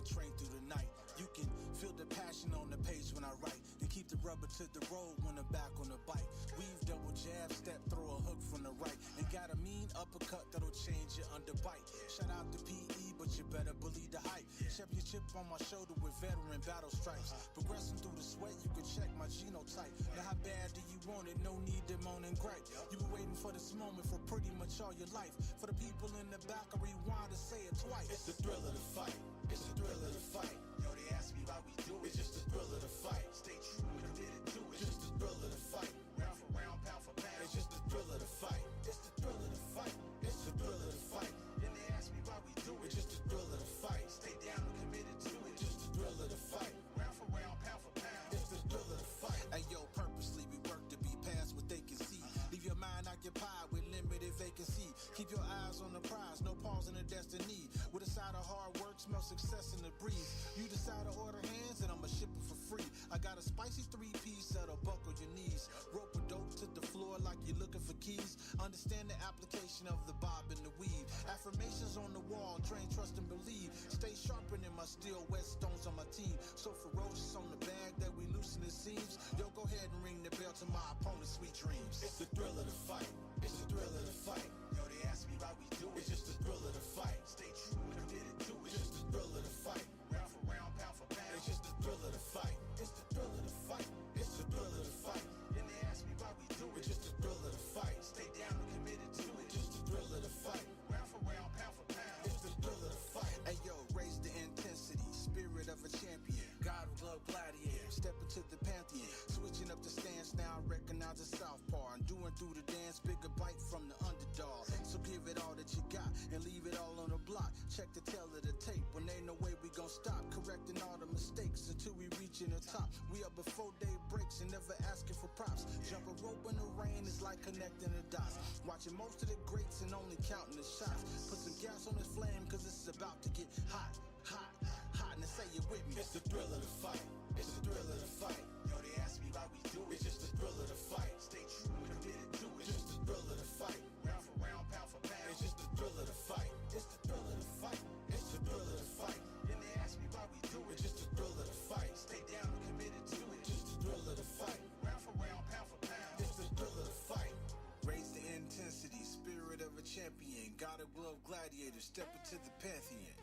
I train through the night. You can feel the passion on the page when I write, and keep the rubber to the road when I'm back on the bike. Weave, double jab, step, throw a hook from the right, and got a mean uppercut that'll change your underbite. Shout out to PE, but you better believe the hype. Championship on my shoulder with veteran battle stripes. Progressing through the sweat, you can check my genotype. Now how bad do you want it? No need to moan and gripe. You been waiting for this moment for pretty much all your life. For the people in the back, I rewind to say it twice. It's the thrill of the fight. It's the thrill of the fight. Yo, they ask me why we do it. It's just the thrill of the fight. Stay true and committed to it. It's just the thrill of the fight. Round for round, pound for pound. It's just the thrill of the fight. It's the thrill of the fight. It's the thrill of the fight. Then they ask me why we do it. It's just the thrill of the fight. Stay down and committed to it. It's just the thrill of the fight. Round for round, pound for pound. It's the thrill of the fight. Hey yo, purposely we work to be past what they can see. Leave your mind occupied with limited vacancy. Keep your eyes on the prize, no pause in the destiny. With a side of hard work, smell success in the breeze. You decide to order hands and I'ma ship it for free. I got a spicy 3-piece that'll buckle your knees. Rope a dope to the floor like you're looking for keys. Understand the application of the bob and the weave. Affirmations on the wall, train, trust and believe. Stay sharpening my steel, wet stones on my team. So ferocious on the bag that we loosen the seams. Yo, go ahead and ring the bell to my opponent's sweet dreams. It's the thrill of the fight. It's the thrill of the fight. Yo, they ask me why we do it. It's just the thrill of the fight. Stay true and committed to it. It's just the thrill of the fight. Round for round, pound for pound. It's just the thrill of the fight. It's the thrill of the fight. It's the thrill of the fight. Then they ask me why we do it. It's just the thrill of the fight. Stay down and committed to it. It's just the thrill of the fight. Round for round, pound for pound. It's the thrill of the fight. Hey yo, raise the intensity, spirit of a champion. God of love gladiator, step into the pantheon. Switching up the stance now, I recognize the southpaw. And doing through the dance, bigger bite from the underdog. So give it all that you got and leave it all on the block. Check the tail of the tape when ain't no way we gon' stop. Correcting all the mistakes until we reaching the top. We up before day breaks and never asking for props. Jump a rope in the rain is like connecting the dots. Watching most of the greats and only counting the shots. Put some gas on this flame cause it's about to get hot, hot, hot. Now say it with me. It's the thrill of the fight. It's the thrill of the fight. Yo, they ask me why we do it. It's just the thrill of the fight. Stay true and committed to it. It's just the thrill of the fight. Round for round, pound for pound. It's just the thrill of the fight. It's the thrill of the fight. It's the thrill of the fight. Then they ask me why we do it. It's just the thrill of the fight. Stay down and committed to it. Just the thrill of the fight. Round for round, pound for pound. It's the thrill of the fight. Raise the intensity, spirit of a champion. God of glove gladiator, step into the pantheon.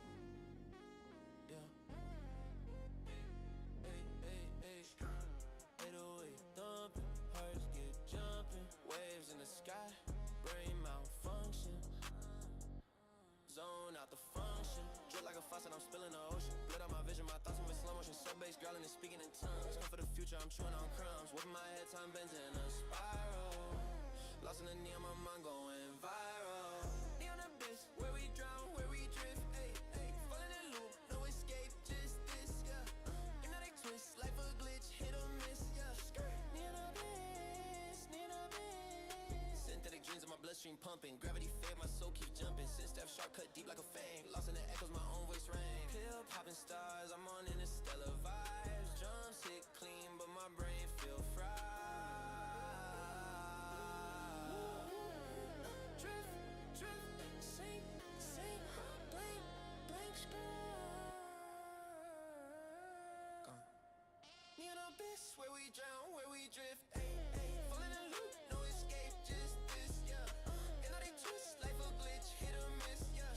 Yeah. Hey. 808 thumping, hearts get jumping. Waves in the sky, brain malfunction. Zone out the function. Drip like a faucet, I'm spilling the ocean. Blood out my vision, my thoughts move in slow motion. Sub-bass growling and speaking in tongues. Come for the future, I'm chewing on crumbs. Whipping my head, time bends in a spiral. Lost in the neon, my mind going viral. Neon abyss, where we drown, where we drift. Fall in a loop, no escape, just this, yeah. Hypnotic twist, life a glitch, hit or miss, yeah. Neon abyss, neon abyss. Synthetic dreams in my bloodstream pumping. Gravity fed, my soul keep jumping. Sin step sharp, cut deep like a fang. Lost in the echoes, my own voice rang. Pill popping stars, I'm on interstellar vibes. Drums hit clean, but my brain feel fried. Neon abyss, where we drown, where we drift. Fall in a loop, no escape, just this, yeah. Hypnotic twist, life a glitch, hit or miss, yeah.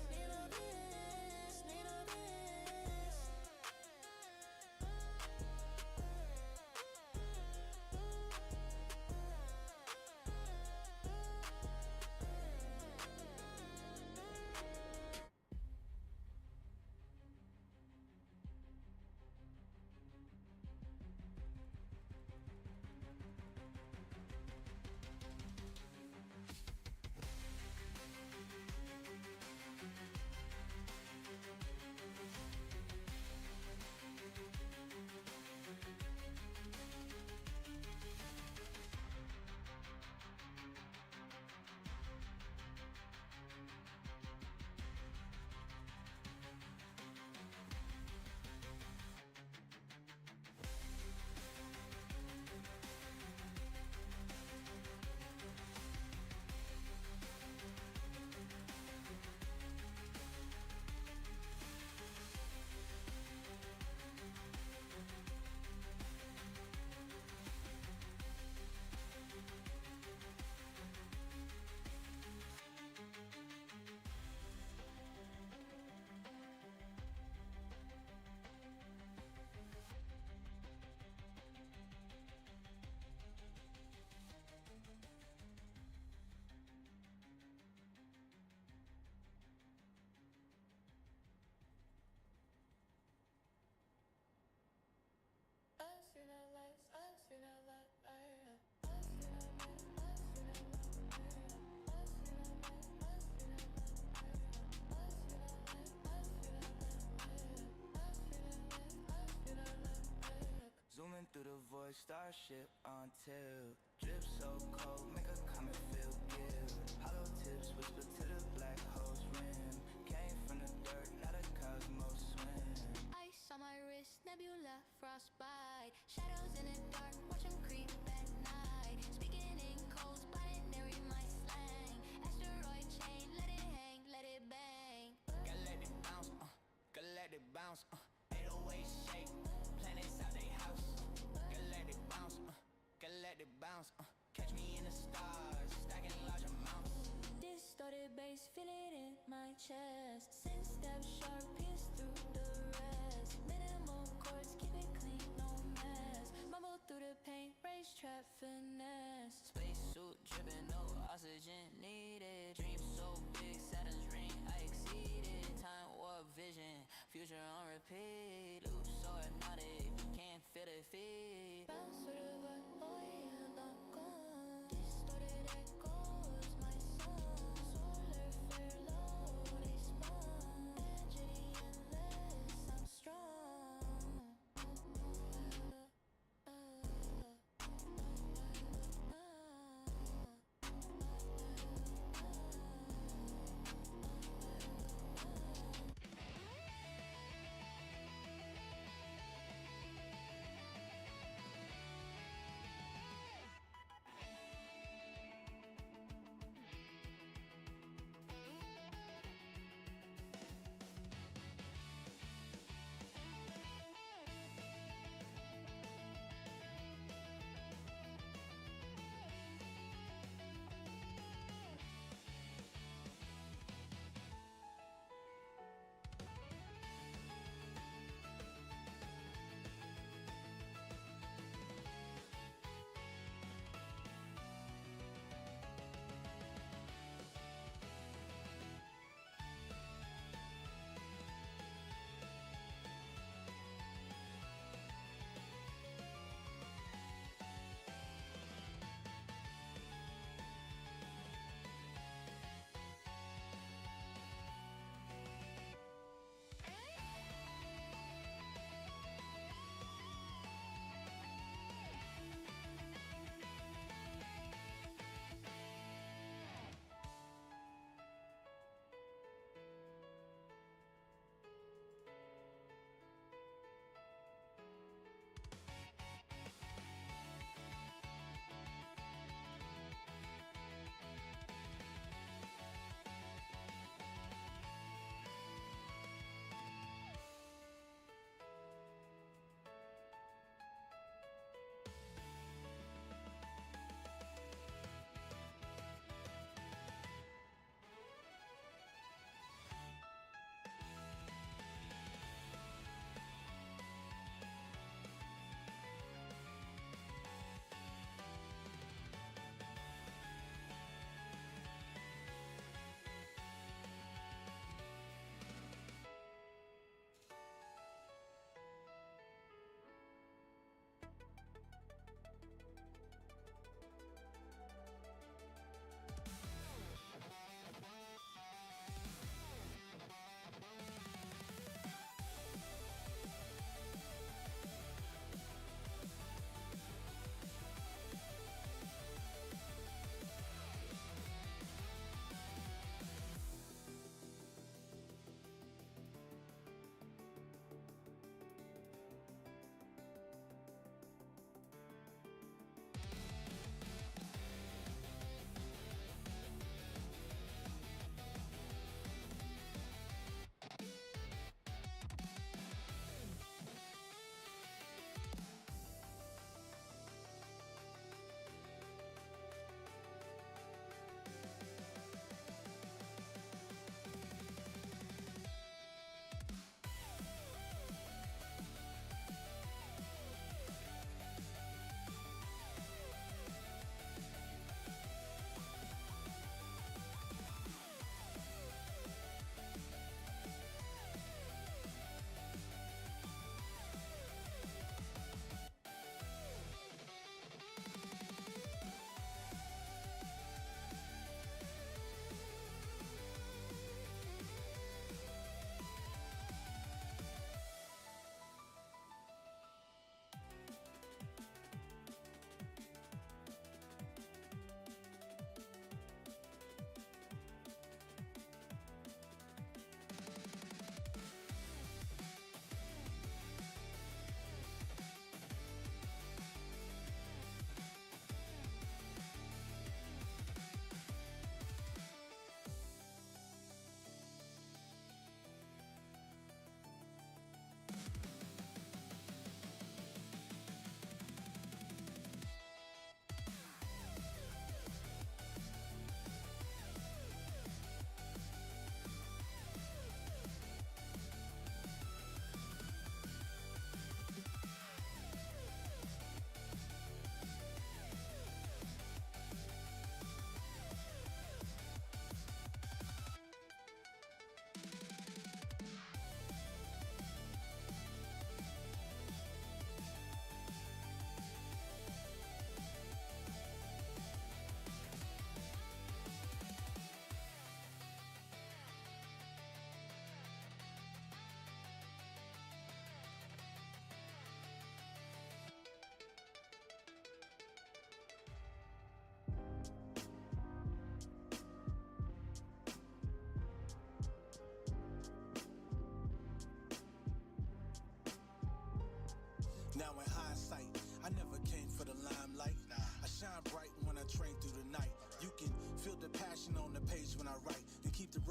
Neon abyss, neon abyss. like starship on tilt. Drip so cold, make a comet feel good. Hollow tips whisper to the black hole's rim. Came from the dirt, not a cosmos swim. Ice on my wrist, nebula, frostbite. Shadows in the dark, watch them creep at night. Speaking in codes, binary, my slang. Asteroid chain, let it hang, let it bang. Galactic bounce, galactic bounce, 808 shake, planets out they house. Galactic bounce, galactic bounce, catch me in the stars, stacking large amounts. Distorted bass, feel it in my chest. Sense step sharp, pierce through the rest. Minimal chords, keep it clean, no mess. Mumble through the pain, racetrack finesse. Spacesuit dripping, no oxygen needed. Dream so big, Saturn's ring, I exceeded. Time warp vision, future on repeat. Loop so hypnotic, can't feel the feet. Bounce with a vibe, boy, and I'm gone. Distorted echoes, my song. Solar flare low, they spawn. Edge of the endless, I'm strong.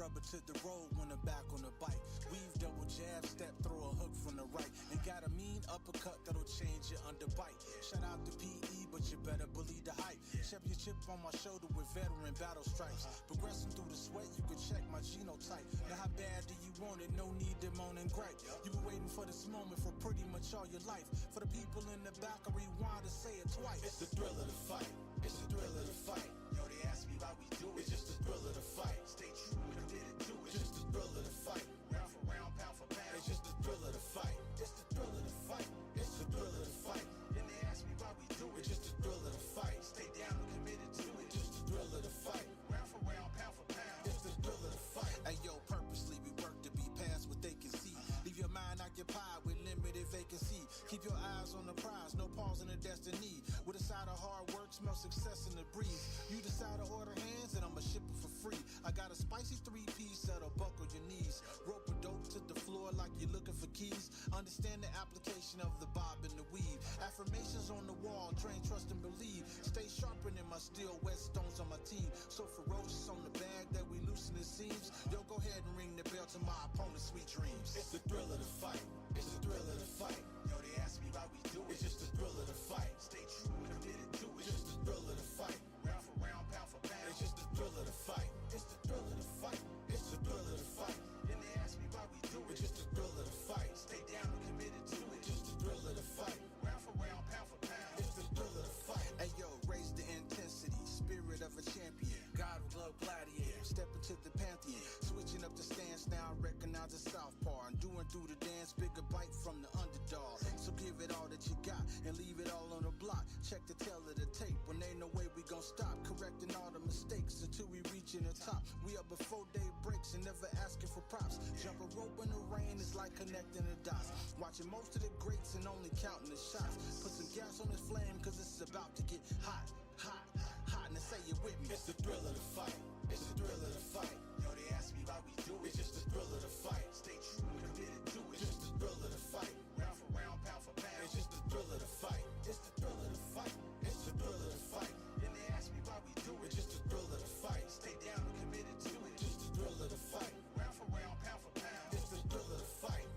rubber to the road when I'm back on the bike. Weave, double jab, step, throw a hook from the right. And got a mean uppercut that'll change your underbite. Shout out to PE, but you better believe the hype. Championship on my shoulder with veteran battle stripes. Progressing through the sweat, you can check my genotype. Now how bad do you want it? No need to moan and gripe. You've been waiting for this moment for pretty much all your life. For the people in the back, I rewind to say it twice. It's the thrill of the fight. It's the thrill of the fight. Yo, they ask me why we do it. It's just the thrill of the fight. Stay true, committed to it. Just the thrill of the fight. Round for round, pound for pound. It's just the thrill of the fight. It's the thrill of the fight. It's the thrill of the fight. Then they ask me why we do it. It's just the thrill of the fight. Stay down and committed to it. Just the thrill of the fight. Round for round, pound for pound. It's the thrill of the fight. Hey yo, purposely we work to be past what they can see. Leave your mind occupied with limited vacancy. Keep your eyes on the prize, no pause in the destiny. With a side of hard work, smell success in the breeze. You decide to order hands and I'ma ship it for free. I got a spicy 3-piece that'll buckle your knees. Rope a dope to the floor like you're looking for keys. Understand the application of the bob and the weave. Affirmations on the wall, train, trust and believe. Stay sharpening my steel, wet stones on my team. So ferocious on the bag that we loosen the seams. Yo, go ahead and ring the bell to my opponent's sweet dreams. It's the thrill of the fight. It's the thrill of the fight. Yo, they ask me why we do it. It's just the thrill of the fight. Stay true, committed to it. It's just the thrill of the fight. Round for round, pound for pound. It's just the thrill of the fight. It's the thrill of the fight. It's the thrill of the fight. Then they ask me why we do it. It's just the thrill of the fight. Stay down and committed to it. Just the thrill of the fight. Round for round, pound for pound. It's the thrill of the fight. Hey yo, raise the intensity, spirit of a champion. God of love gladiator, step into the pantheon. Switching up the stance now, recognize the southpaw. Enduring through the dance, bigger bite from the underdog. So give it all that you got and leave it all on the block. Check the tail of the tape when ain't no way we gon' stop. Correcting all the mistakes until we reaching the top. We up before day breaks and never asking for props. Jump a rope in the rain is like connecting the dots. Watching most of the greats and only counting the shots. Put some gas on this flame cause it's about to get hot, hot, hot. Now say it with me. It's the thrill of the fight. It's the thrill of the fight. Yo, they ask me why we do it. It's just the thrill of the fight. Stay true, committed to it. Just the thrill of the fight. Round for round, pound for pound. It's just the thrill of the fight. It's the thrill of the fight. It's the thrill of the fight. Then they ask me why we do it. It's just the thrill of the fight. Stay down and committed to it. Just the thrill of the fight. Round for round, pound for pound. It's the thrill of the fight.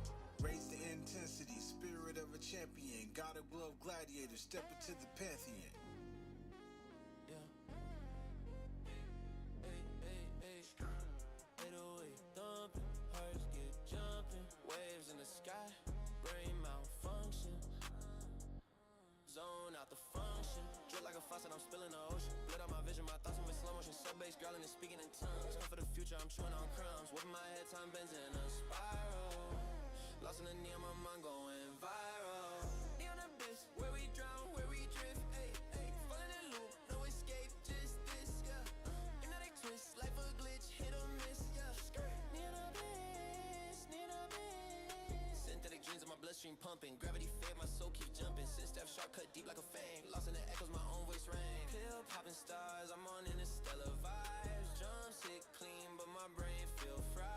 Raise the intensity, spirit of a champion. God of love gladiator, step into the pantheon. Yeah. Hey, hey, hey. 808 thumping, hearts get jumping. Waves in the sky, brain malfunction. Zone out the function. Drip like a faucet, I'm spilling the ocean. Lit out my vision, my thoughts move in slow motion. Sub-bass growling and speaking in tongues. Come for the future, I'm chewing on crumbs. Whipping my head, time bends in a spiral. Lost in the neon, my mind going viral. Neon abyss, where we drown, where we drift. Ay, ay, falling in loop, no escape, just this, yeah. Hypnotic twist, life a glitch, hit or miss, yeah. Neon abyss, neon abyss. Synthetic dreams in my bloodstream pumping. Gravity fed, my soul keep jumping. Six step shortcut deep like a fang. Lost in the echoes, my own voice rang. Pill popping stars, I'm on interstellar vibes. Drum sit clean, but my brain feel fried.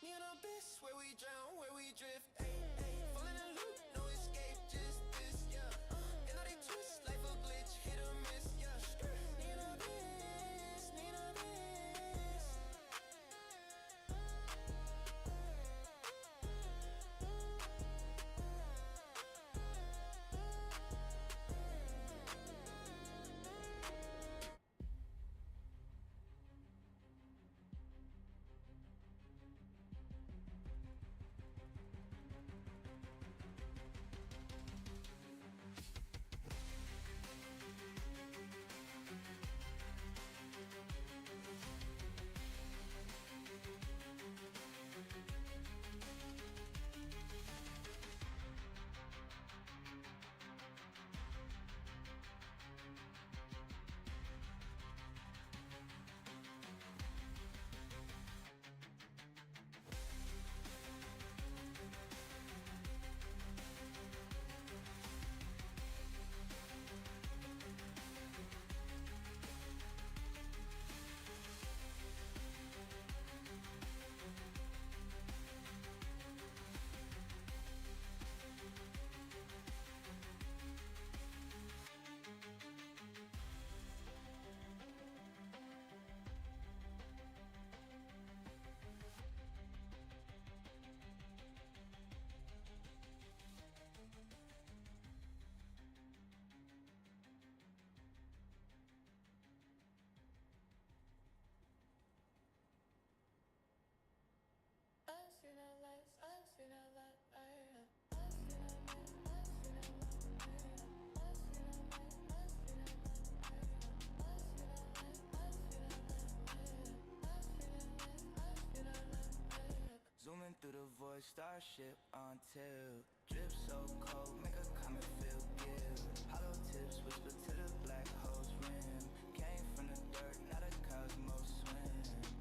Neon abyss, where we drown, where we drift. Ay, ay, falling in loop, no escape, just this, yeah. And now they twist, life a glitch, hit or miss, yeah. Neon abyss, neon abyss. toy starship on tilt. Drip so cold, make a comet feel give. Hollow tips whisper to the black hole's rim. Came from the dirt, not a cosmos swim.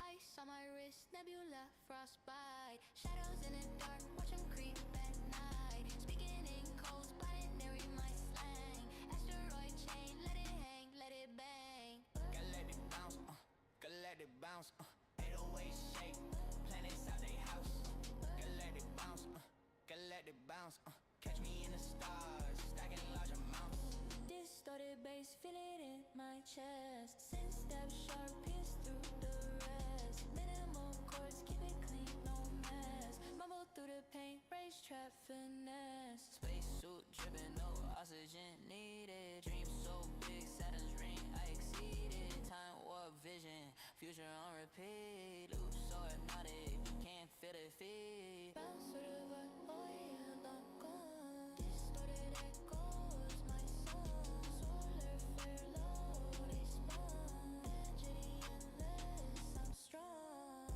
Ice on my wrist, nebula, frostbite. Shadows in the dark, watch 'em creep at night. Speaking in codes, binary my slang. Asteroid chain, let it hang, let it bang. Galactic bounce, galactic bounce, 808 shake, planets out they house. Galactic bounce, galactic bounce, catch me in the stars, stacking large amounts. Distorted bass, feel it in my chest. Sense step sharp, pierce through the rest. Minimal chords, keep it clean, no mess. Mumble through the paint, racetrack finesse. Spacesuit dripping, no oxygen needed. Dream so big, Saturn's ring, I exceeded. Time warp vision, future on repeat. Loop so hypnotic, can't feel the feet. Bounce to the vibe, oh yeah, not gone. Distorted echoes, my song. Solar flare low, they spawn. Edge of the endless, I'm strong.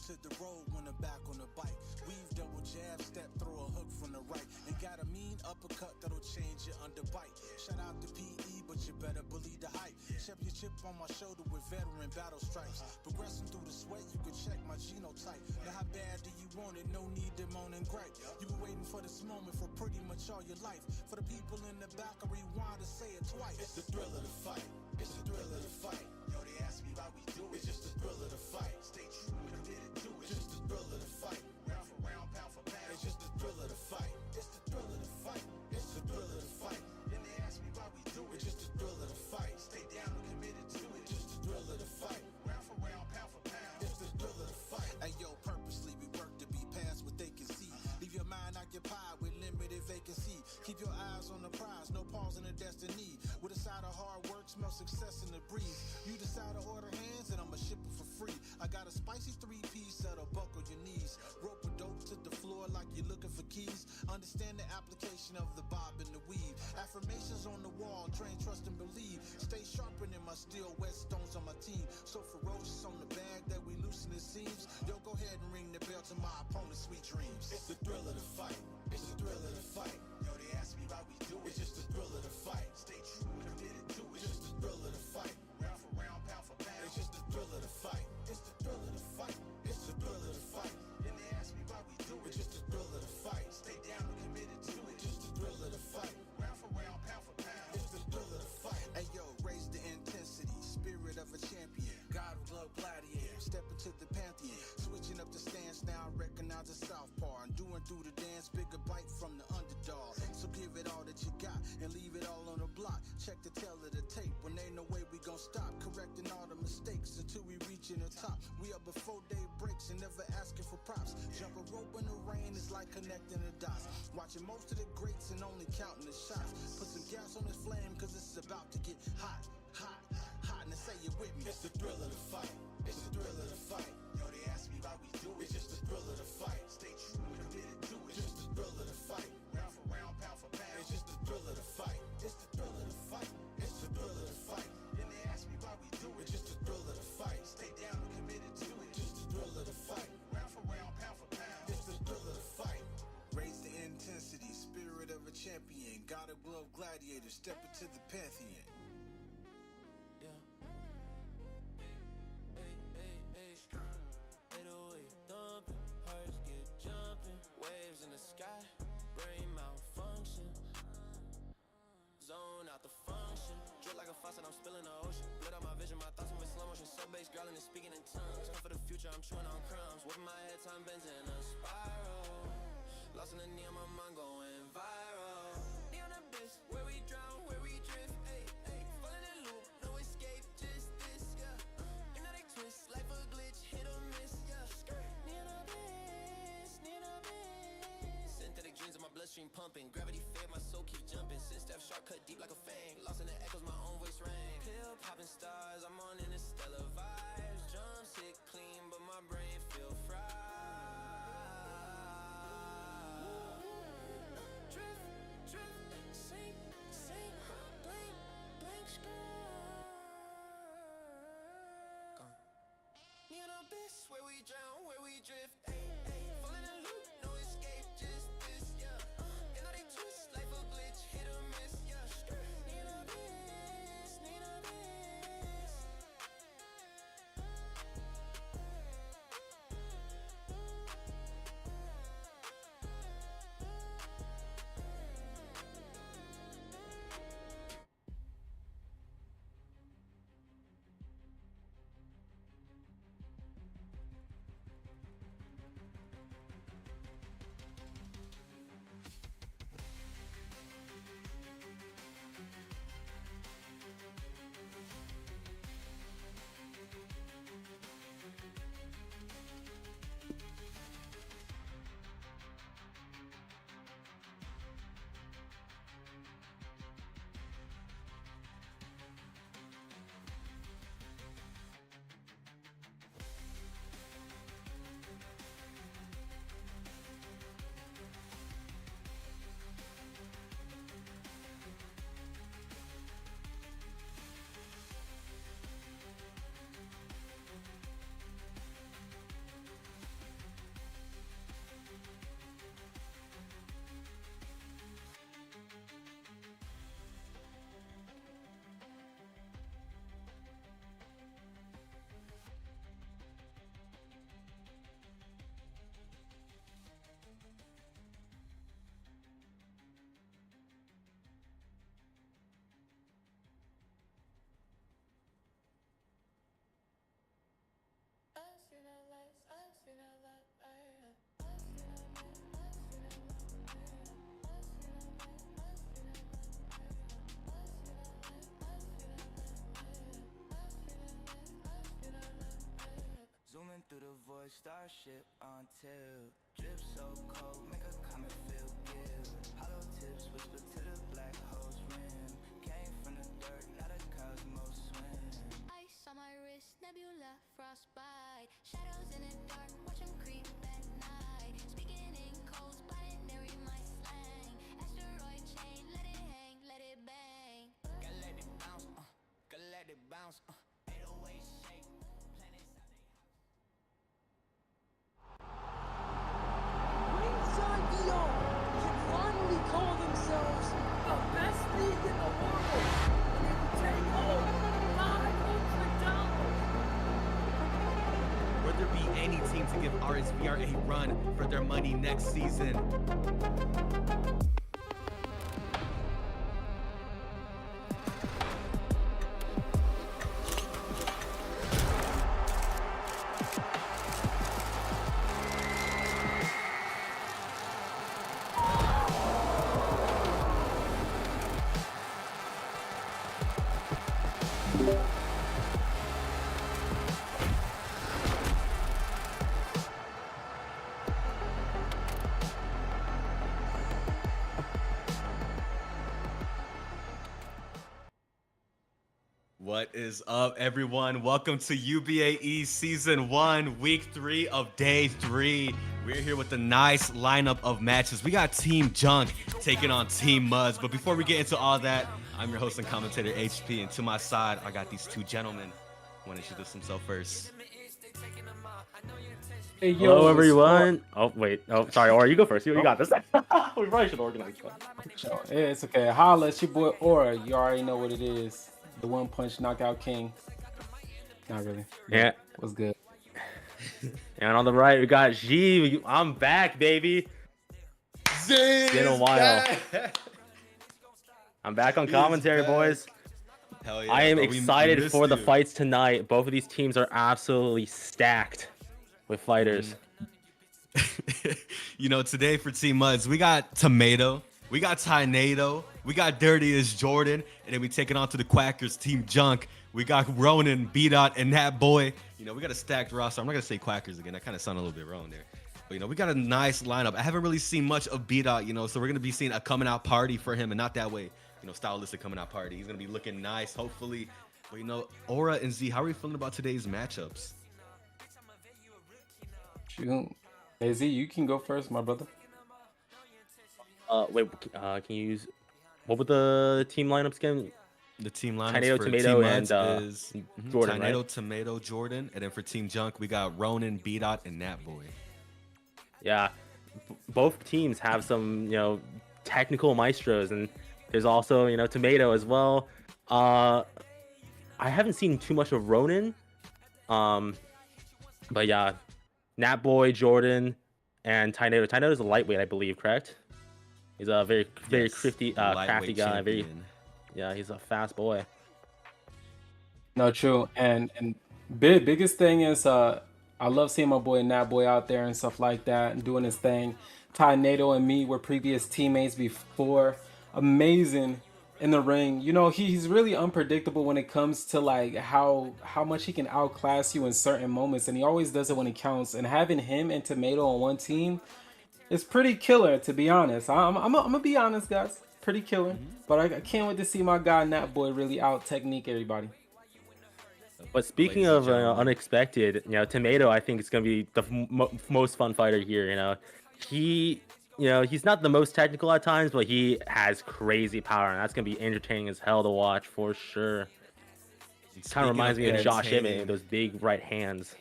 hit the road when I'm back on the bike. Weave, double jab, step, throw a hook from the right. And got a mean uppercut that'll change your underbite. Shout out to PE, but you better believe the hype. Chip your chip on my shoulder with veteran battle stripes. Progressing through the sweat, you can check my genotype. Now how bad do you want it? No need to moan and gripe. You been waiting for this moment for pretty much all your life. For the people in the back, I rewind to say it twice. It's the thrill of the fight. It's the thrill of the fight. Yo, they ask me why we do it. It's just the thrill of the fight. Stay true and committed to it. It's just the thrill of the fight. Round for round, pound for pound. It's just the thrill of the fight. It's the thrill of the fight. It's the thrill of the fight. Then they ask me why we do it. It's just the thrill of the fight. Stay down and committed to it. Just the thrill of the fight. Round for round, pound for pound. It's the thrill of the fight. Hey yo, purposely we work to be past what they can see. Leave your mind occupied with limited vacancy. Keep your eyes on the prize, no pause in the destiny. With a side of hard work, smell success in the breeze. You decide to order hands and I'ma ship it for free. I got a spicy 3-piece that'll buckle your knees. Rope a dope to the floor like you're looking for keys. Understand the application of the bob and the weave. Affirmations on the wall, train, trust and believe. Stay sharpening my steel, whetstones on my team. So ferocious on the bag that we loosen the seams. Yo, go ahead and ring the bell to my opponent's sweet dreams. It's the thrill of the fight. It's the thrill of the fight. Yo, they ask me why we do it. It's just the thrill of the fight. Stay true and committed to it. It's just the thrill of the fight. Round for round, pound for pound. It's just the thrill of the fight. It's the thrill of the fight. It's the thrill of the fight. Then they ask me why we do it. It's just the thrill of the fight. Stay down and committed to it. Just the thrill of the fight. Round for round, pound for pound. It's the thrill of the fight. Hey yo, raise the intensity, spirit of a champion. God of love gladiator, step into the pantheon. Switching up the stance now, recognize the southpaw. And doing through the dance, bigger bite from the underdog. So give it all that you got and leave it all on the block. Check the tail of the tape when ain't no way we gon' stop. Correcting all the mistakes until we reaching the top. We up before day breaks and never asking for props. Jump a rope in the rain is like connecting the dots. Watching most of the greats and only counting the shots. Put some gas on this flame cause it's about to get hot, hot, hot. And say it with me. It's the thrill of the fight. It's the thrill of the fight. Yo, they ask me why we do it. It's just the thrill of the fight. Stay true and committed to it. Just the thrill of the fight. Round for round, pound for pound. It's just the thrill of the fight. It's the thrill of the fight. It's the thrill of the fight. Then they ask me why we do it. It's just the thrill of the fight. Stay down and committed to it. Just the thrill of the fight. Round for round, pound for pound. It's the thrill of the fight. Raise the intensity, spirit of a champion. God of love gladiator, step into the pantheon. Yeah. Hey, hey, hey. 808 thumping, hearts get jumping. Waves in the sky, brain malfunction. Zone out the function. Drip like a faucet, I'm spilling the ocean. Blood out my vision, my thoughts move in slow motion. Sub-bass growling and speaking in tongues. Come for the future, I'm chewing on crumbs. Whipping my head, time bends in a spiral. Lost in the knee, my mind going viral. Neon abyss, where we drown, where we drift. Ay, ay, fall in the loop, no escape, just this, yeah. Hypnotic twist, life a glitch, hit or miss, yeah. Neon abyss, neon abyss. Synthetic dreams in my bloodstream pumping. Gravity fed, my soul keeps jumping. Sin step sharp, cut deep like a fang. Lost in the echoes, my own voice rang. Pill popping stars, I'm on interstellar vibes. Drums hit clean, but my brain feel fried. Drift Starship on tilt, drip so cold, make a comet feel guilt. Hollow tips whisper to the black hole's rim. Came from the dirt, not a cosmos swim. Ice on my wrist, nebula, frostbite. Shadows in the dark, watch 'em creep at night. Speaking in codes, binary my slang. Asteroid chain, let it hang, let it bang. Gotta let it bounce, gotta let it bounce. 808 shake, planets out they house. Ringside Dion can finally call themselves the best league in the world, and they will take home $500. Will there be any team to give RSVR a run for their money next season? What is up, everyone? Welcome to UBAE Season 1, Week 3 of Day 3. We're here with a nice lineup of matches. We got Team jUnC taking on Team MUDS. But before we get into all that, I'm your host and commentator, HP. And to my side, I got these two gentlemen. I want to introduce himself first. Hey, yo, hello, everyone. Oh, wait. Oh, sorry. Aura, you go first. You got this. We probably should organize that. Yeah, it's okay. Holla, it's your boy Aura. You already know what it is. The one punch knockout king. Not really. Yeah. What's good? And on the right, we got G. I'm back, baby. It's been a while. I'm back on commentary, boys. Hell yeah, I am bro. excited for the fights tonight. Both of these teams are absolutely stacked with fighters. You know, today for Team MUDS, we got Tomato, we got Tornado, we got Dirty as Jordan, and then we take it on to the Quackers, Team jUnC. We got Ronan, B-Dot, and that boy. You know, we got a stacked roster. I'm not going to say Quackers again. That kind of sounded a little bit wrong there. But, you know, we got a nice lineup. I haven't really seen much of B-Dot, you know, so we're going to be seeing a coming out party for him, and not that way, you know, stylistic coming out party. He's going to be looking nice, hopefully. But, you know, Aura and Z, how are you feeling about today's matchups? Shoot. Hey, Z, you can go first, my brother. Wait, can you use... What were the team lineups again? The team lineups Tornado, for Tomato, Team and MUDS is Jordan, Tornado, right? Tomato, Jordan. And then for Team jUnC, we got Ronan, B-Dot, and that boy. Yeah, both teams have some, you know, technical maestros, and there's also, you know, Tomato as well. I haven't seen too much of Ronan, but yeah, Nat Boy, Jordan, and Tornado. Tornado's a lightweight, I believe, correct? He's a very crafty guy. Yeah, he's a fast boy. No, true. And biggest thing is I love seeing my boy Nat Boy out there and stuff like that and doing his thing. Tornado and me were previous teammates before. Amazing in the ring. You know, he's really unpredictable when it comes to like how much he can outclass you in certain moments, and he always does it when it counts. And having him and Tomato on one team is pretty killer, to be honest. I'm gonna be honest, guys. Pretty killer. But I can't wait to see my guy Nat Boy really out technique everybody. But speaking of unexpected, you know, Tomato, I think it's gonna be the most fun fighter here. You know, he's not the most technical at times, but he has crazy power, and that's gonna be entertaining as hell to watch for sure. It kind of reminds me of Josh Emmett, those big right hands.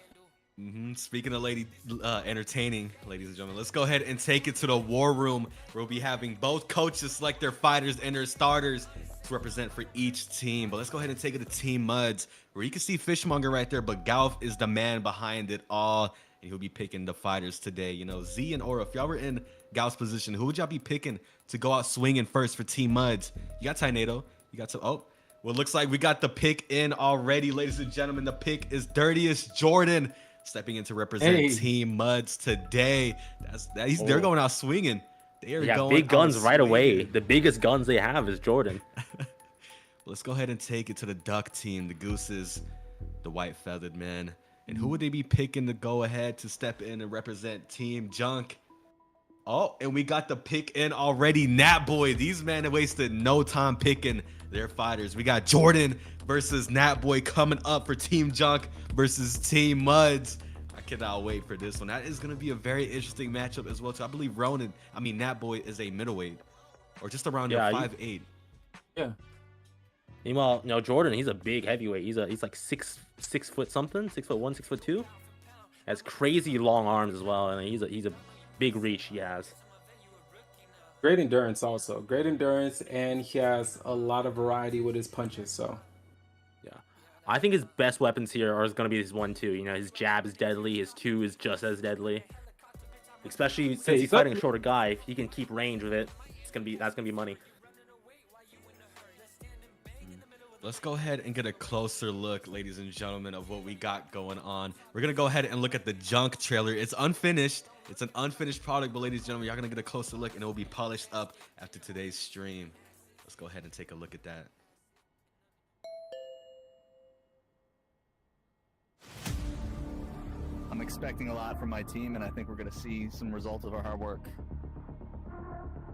Speaking of entertaining, ladies and gentlemen, let's go ahead and take it to the war room, where we'll be having both coaches select their fighters and their starters to represent for each team. But let's go ahead and take it to Team MUDS, where you can see Fishmonger right there, but Galf is the man behind it all, and he'll be picking the fighters today. You know, Z and Aura, if y'all were in Galf's position, who would y'all be picking to go out swinging first for Team MUDS? You got Tornado, you got well, it looks like we got the pick in already, ladies and gentlemen. The pick is Dirtiest Jordan, stepping in to represent Team MUDS today. They're going out swinging. They are going big guns right swinging. away. The biggest guns they have is Jordan. Let's go ahead and take it to the duck team, the Gooses, the white feathered man. And who would they be picking to go ahead to step in and represent Team jUnC? Oh, and we got the pick in already. Nat Boy. These men wasted no time picking their fighters. We got Jordan versus Nat Boy coming up for Team jUnC versus Team MUDS. I cannot wait for this one. That is going to be a very interesting matchup as well, too. I believe Nat Boy is a middleweight or just around 5'8". Yeah. Meanwhile, Jordan, he's a big heavyweight. He's like six foot something, 6'1", 6'2". Has crazy long arms as well, and he's a big reach he has. Great endurance also. Great endurance, and he has a lot of variety with his punches. So, yeah, I think his best weapons here are going to be his 1-2. His jab is deadly. His 2 is just as deadly. Especially since he's fighting a shorter guy, if he can keep range with it, that's gonna be money. Let's go ahead and get a closer look, ladies and gentlemen, of what we got going on. We're going to go ahead and look at the jUnC trailer. It's unfinished. It's an unfinished product, but ladies and gentlemen, y'all going to get a closer look, and it will be polished up after today's stream. Let's go ahead and take a look at that. I'm expecting a lot from my team, and I think we're going to see some results of our hard work.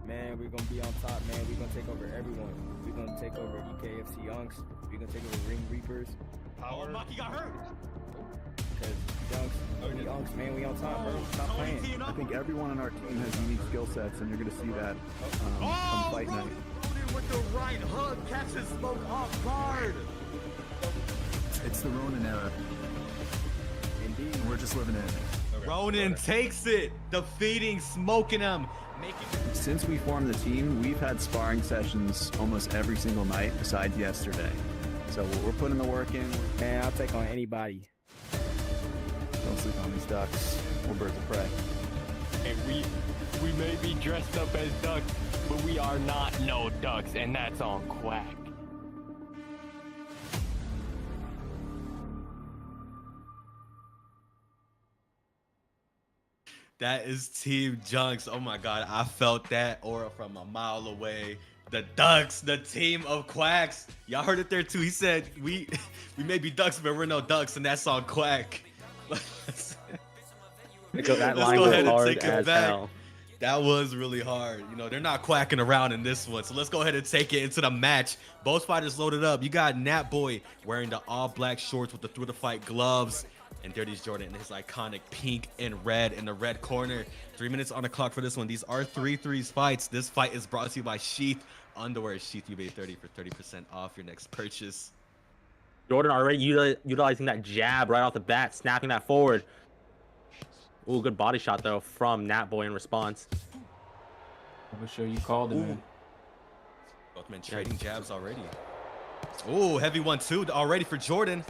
Man, we're going to be on top, man. We're going to take over everyone. We're going to take over EKFC jUnCs. We're going to take over Ring Reapers. Power. Oh, Maki got hurt. Because jUnCs, man, we on top, bro. Stop playing. I think everyone on our team has unique skill sets, and you're going to see that come fight night. Ronin with the right hook, catches Smoke off guard. It's the Ronin era. Indeed. And we're just living in it. Ronin takes it, defeating Smoking him. Since we formed the team, we've had sparring sessions almost every single night besides yesterday. So we're putting the work in. Man, I'll take on anybody. Don't sleep on these ducks. We're birds of prey. And we may be dressed up as ducks, but we are not no ducks, and that's on Quack. That is Team jUnC. Oh my God, I felt that aura from a mile away. The Ducks, the team of Quacks. Y'all heard it there too. He said we may be ducks, but we're no ducks, and that's on Quack. Let's go ahead and take it back. That was really hard. They're not quacking around in this one. So let's go ahead and take it into the match. Both fighters loaded up. You got Nat Boy wearing the all black shorts with the through the fight gloves. And Dirty's Jordan in his iconic pink and red in the red corner. 3 minutes on the clock for this one. These are 3-3 fights. This fight is brought to you by SHEATH Underwear. SHEATH UBAE 30 for 30% off your next purchase. Jordan already utilizing that jab right off the bat, snapping that forward. Ooh, good body shot though from Nat Boy in response. I'm sure you called it, man. Both men trading jabs already. Ooh, heavy 1-2 already for Jordan.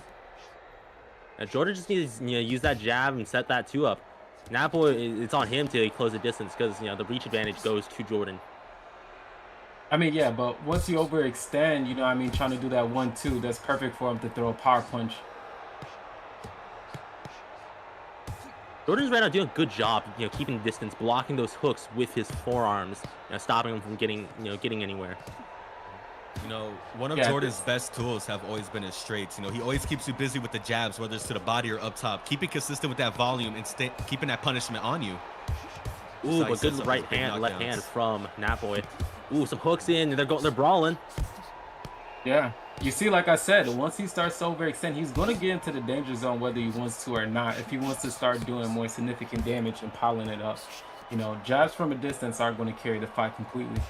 Now Jordan just needs to use that jab and set that 2 up. Nat Boy, it's on him to close the distance because the reach advantage goes to Jordan. I mean, yeah, but once you overextend, trying to do that 1-2, that's perfect for him to throw a power punch. Jordan's right now doing a good job, keeping distance, blocking those hooks with his forearms, stopping him from getting anywhere. One of Jordan's best tools have always been his straights. He always keeps you busy with the jabs, whether it's to the body or up top. Keeping consistent with that volume and keeping that punishment on you. Ooh, but good left hand from Nat Boy. Ooh, some hooks in. They're brawling. Yeah. You see, like I said, once he starts to overextend, he's going to get into the danger zone whether he wants to or not. If he wants to start doing more significant damage and piling it up. Jabs from a distance aren't going to carry the fight completely.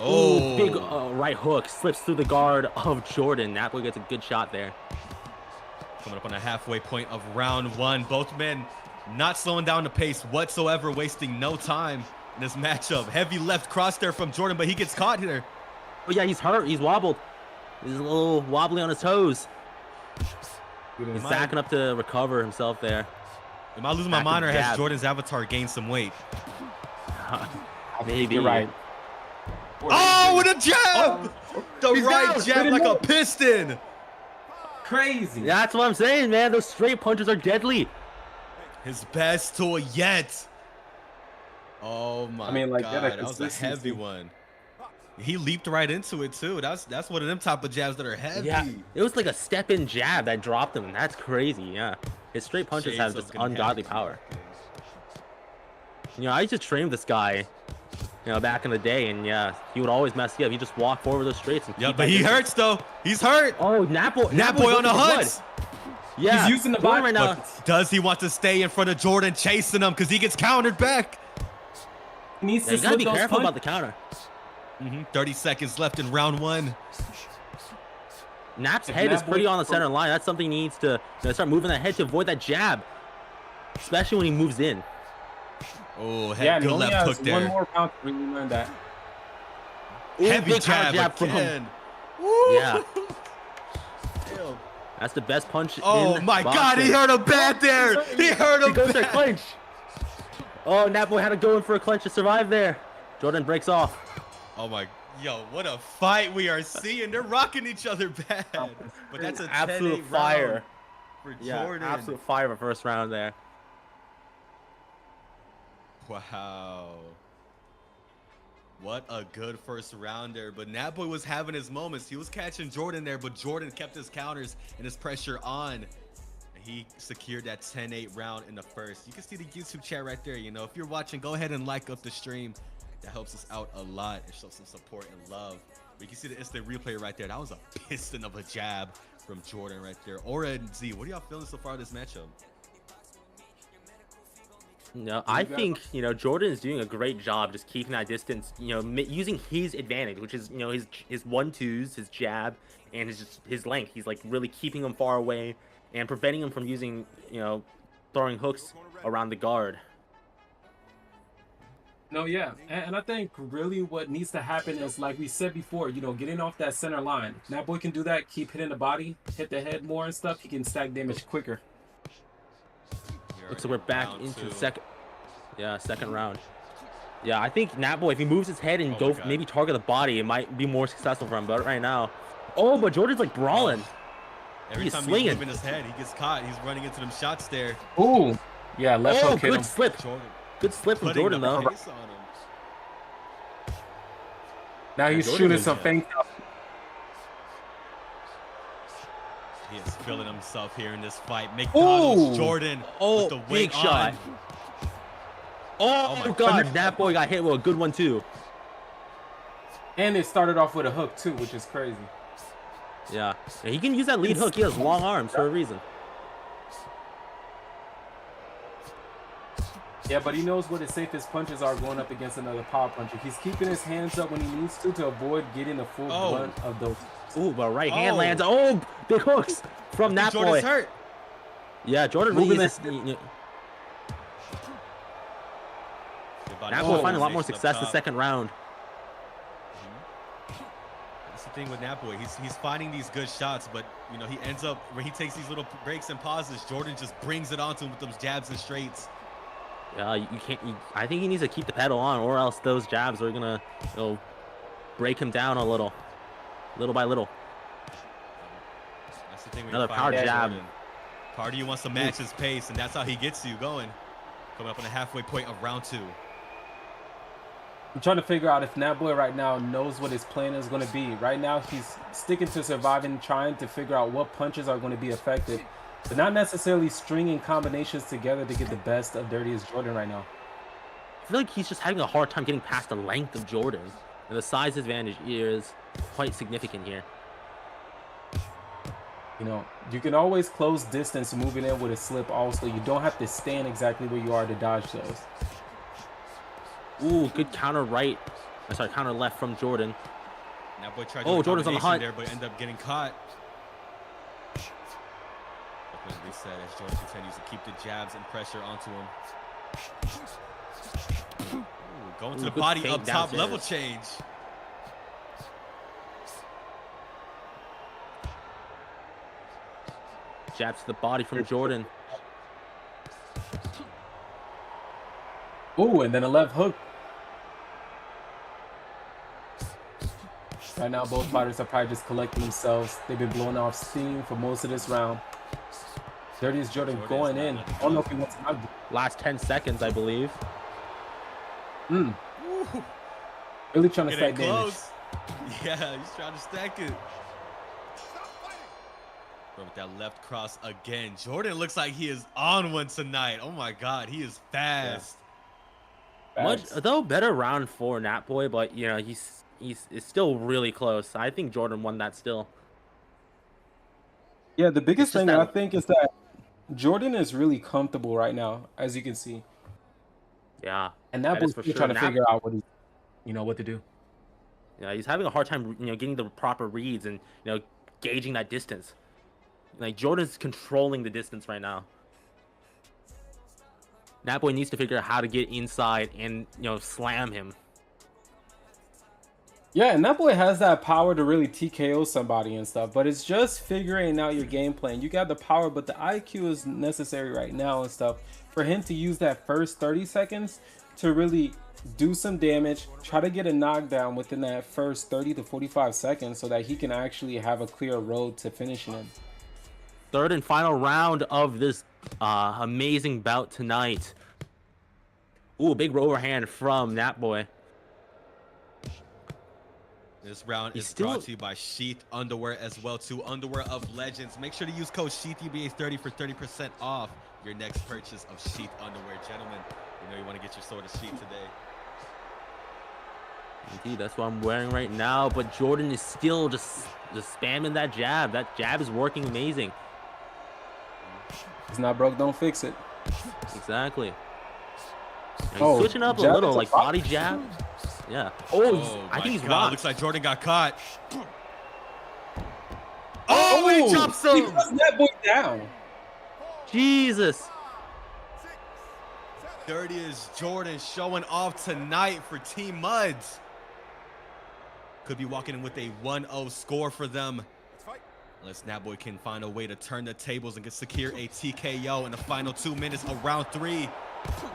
Oh, big right hook slips through the guard of Jordan. Nat Boy gets a good shot there. Coming up on the halfway point of round 1. Both men not slowing down the pace whatsoever, wasting no time in this matchup. Heavy left cross there from Jordan, but he gets caught here. Oh yeah, he's hurt. He's wobbled. He's a little wobbly on his toes. He's backing up to recover himself there. Am I losing my mind, or has Jordan's avatar gained some weight? Maybe. You're right. Oh, with a jab! The right jab like a piston. Crazy. That's what I'm saying, man. Those straight punches are deadly. His best tool yet. Oh my God, that was a heavy one. He leaped right into it too. That's one of them type of jabs that are heavy. Yeah, it was like a step-in jab that dropped him. That's crazy. Yeah, his straight punches have just ungodly power. You know, I used to train this guy, you know, back in the day, and yeah, he would always mess you up. He just walk forward the straights and yeah, but he hurts though. He's hurt. Oh, Nap Boy on the hunt. Yeah, he's using the body right now. But does he want to stay in front of Jordan chasing him because he gets countered back? He needs to You gotta be those careful punches. about the counter. 30 seconds left in round 1. Nap's head is pretty on the center line. That's something he needs to, you know, start moving that head to avoid that jab, especially when he moves in. Oh, Yeah, good left hook there. One more round to really learn that. Heavy Big counter jab from again. him. Yeah. That's the best punch. Oh my God, he hurt him bad there. He hurt him He goes for a bad. clinch. Oh, Nap Boy had to go in for a clinch to survive there. Jordan breaks off. Oh my, yo, what a fight we are seeing. They're rocking each other bad. But that's an absolute 10-8 fire round for Yeah, Jordan. absolute fire for first round there. Wow. What a good first rounder. But Nat Boy was having his moments. He was catching Jordan there, but Jordan kept his counters and his pressure on. And he secured that 10-8 round in the first. You can see the YouTube chat right there. You know, if you're watching, go ahead and like up the stream. That helps us out a lot. It shows some support and love. But you can see the instant replay right there. That was a piston of a jab from Jordan right there. Aura and Z, what are y'all feeling so far this matchup? No, I think, you know, Jordan is doing a great job just keeping that distance, you know, using his advantage, which is, you know, his 1-2s, his jab, and his length. He's like really keeping him far away and preventing him from using, you know, throwing hooks around the guard. No, yeah, and I think really what needs to happen is, like we said before, you know, getting off that center line. That boy can do that, keep hitting the body, hit the head more and stuff. He can stack damage quicker. Looks like we're back into the second round. Yeah, I think Nat Boy, if he moves his head and maybe target the body, it might be more successful for him. But right now, but Jordan's like brawling. Every time swinging. he's moving his head, he gets caught. He's running into them shots there. Ooh, yeah, left hook hit good him. slip. Jordan. Good slip from Putting Jordan the though. pace on him. Now he's Jordan shooting is some feints up. He is feeling himself here in this fight. McDonald's Jordan with the big weight shot. on. Oh, my God, Nat Boy got hit with a good one too. And it started off with a hook too, which is crazy. Yeah, he can use that lead hook. He has long arms for a reason. Yeah, but he knows what his safest punches are going up against another power puncher. He's keeping his hands up when he needs to avoid getting the full brunt of those. Ooh, but right hand lands. Oh, big hooks from Nat Boy. Jordan's hurt. Yeah, Jordan really is. Nat Boy finding a lot more success in the second round. That's the thing with Nat Boy. He's finding these good shots, but you know he ends up when he takes these little breaks and pauses. Jordan just brings it onto him with those jabs and straights. Yeah, you can't. I think he needs to keep the pedal on, or else those jabs are gonna, you know, break him down a little by little. That's the thing. Another power jab. Cardio wants to match his pace, and that's how he gets you going. Coming up on the halfway point of round 2. I'm trying to figure out if Nat Boy right now knows what his plan is going to be. Right now, he's sticking to surviving, trying to figure out what punches are going to be effective, but not necessarily stringing combinations together to get the best of Dirtiest Jordan right now. I feel like he's just having a hard time getting past the length of Jordan, and the size advantage is quite significant here. You know, you can always close distance moving in with a slip also. You don't have to stand exactly where you are to dodge those. Ooh, good counter right. Counter left from Jordan. Nat Boy tried Jordan's on the hunt there, but ended up getting caught. As we said, as Jordan continues to keep the jabs and pressure onto him. Ooh, going to the body up top, level change. Jabs to the body from Jordan. Ooh, and then a left hook. Right now, both fighters are probably just collecting themselves. They've been blowing off steam for most of this round. Dirtiest Jordan going in. I don't know if he wants to. Last 10 seconds, I believe. Really trying to Getting stack damage. close. Yeah, he's trying to stack it. With that left cross again. Jordan looks like he is on one tonight. Oh my God, he is fast. Yeah. Much though better round for Nat Boy, but you know it's still really close. I think Jordan won that still. Yeah, the biggest It's just thing that- I think is that Jordan is really comfortable right now, as you can see. Yeah, And that is boy's for still sure. trying to Nat- figure out what to do. Yeah, he's having a hard time, getting the proper reads and gauging that distance. Like Jordan's controlling the distance right now. Nat Boy needs to figure out how to get inside and slam him. Yeah, and that boy has that power to really TKO somebody and stuff, but it's just figuring out your game plan. You got the power, but the IQ is necessary right now and stuff for him to use that first 30 seconds to really do some damage, try to get a knockdown within that first 30 to 45 seconds so that he can actually have a clear road to finishing him. Third and final round of this amazing bout tonight. Ooh, big overhand from Nat Boy. This round is brought to you by Sheath Underwear as well, too. Underwear of Legends. Make sure to use code SHEATH UBAE30 for 30% off your next purchase of Sheath Underwear. Gentlemen, you want to get your sword of Sheath today. Indeed, that's what I'm wearing right now, but Jordan is still just spamming that jab. That jab is working amazing. It's not broke, don't fix it. Exactly. Now he's switching up a little, like body jab. Yeah. I think he's rocked. Looks like Jordan got caught. Oh, he drops him. He puts that boy down. Jesus. Dirty is Jordan showing off tonight for Team MUDS. Could be walking in with a 1-0 score for them. Unless Nat Boy can find a way to turn the tables and secure a TKO in the final 2 minutes of round 3.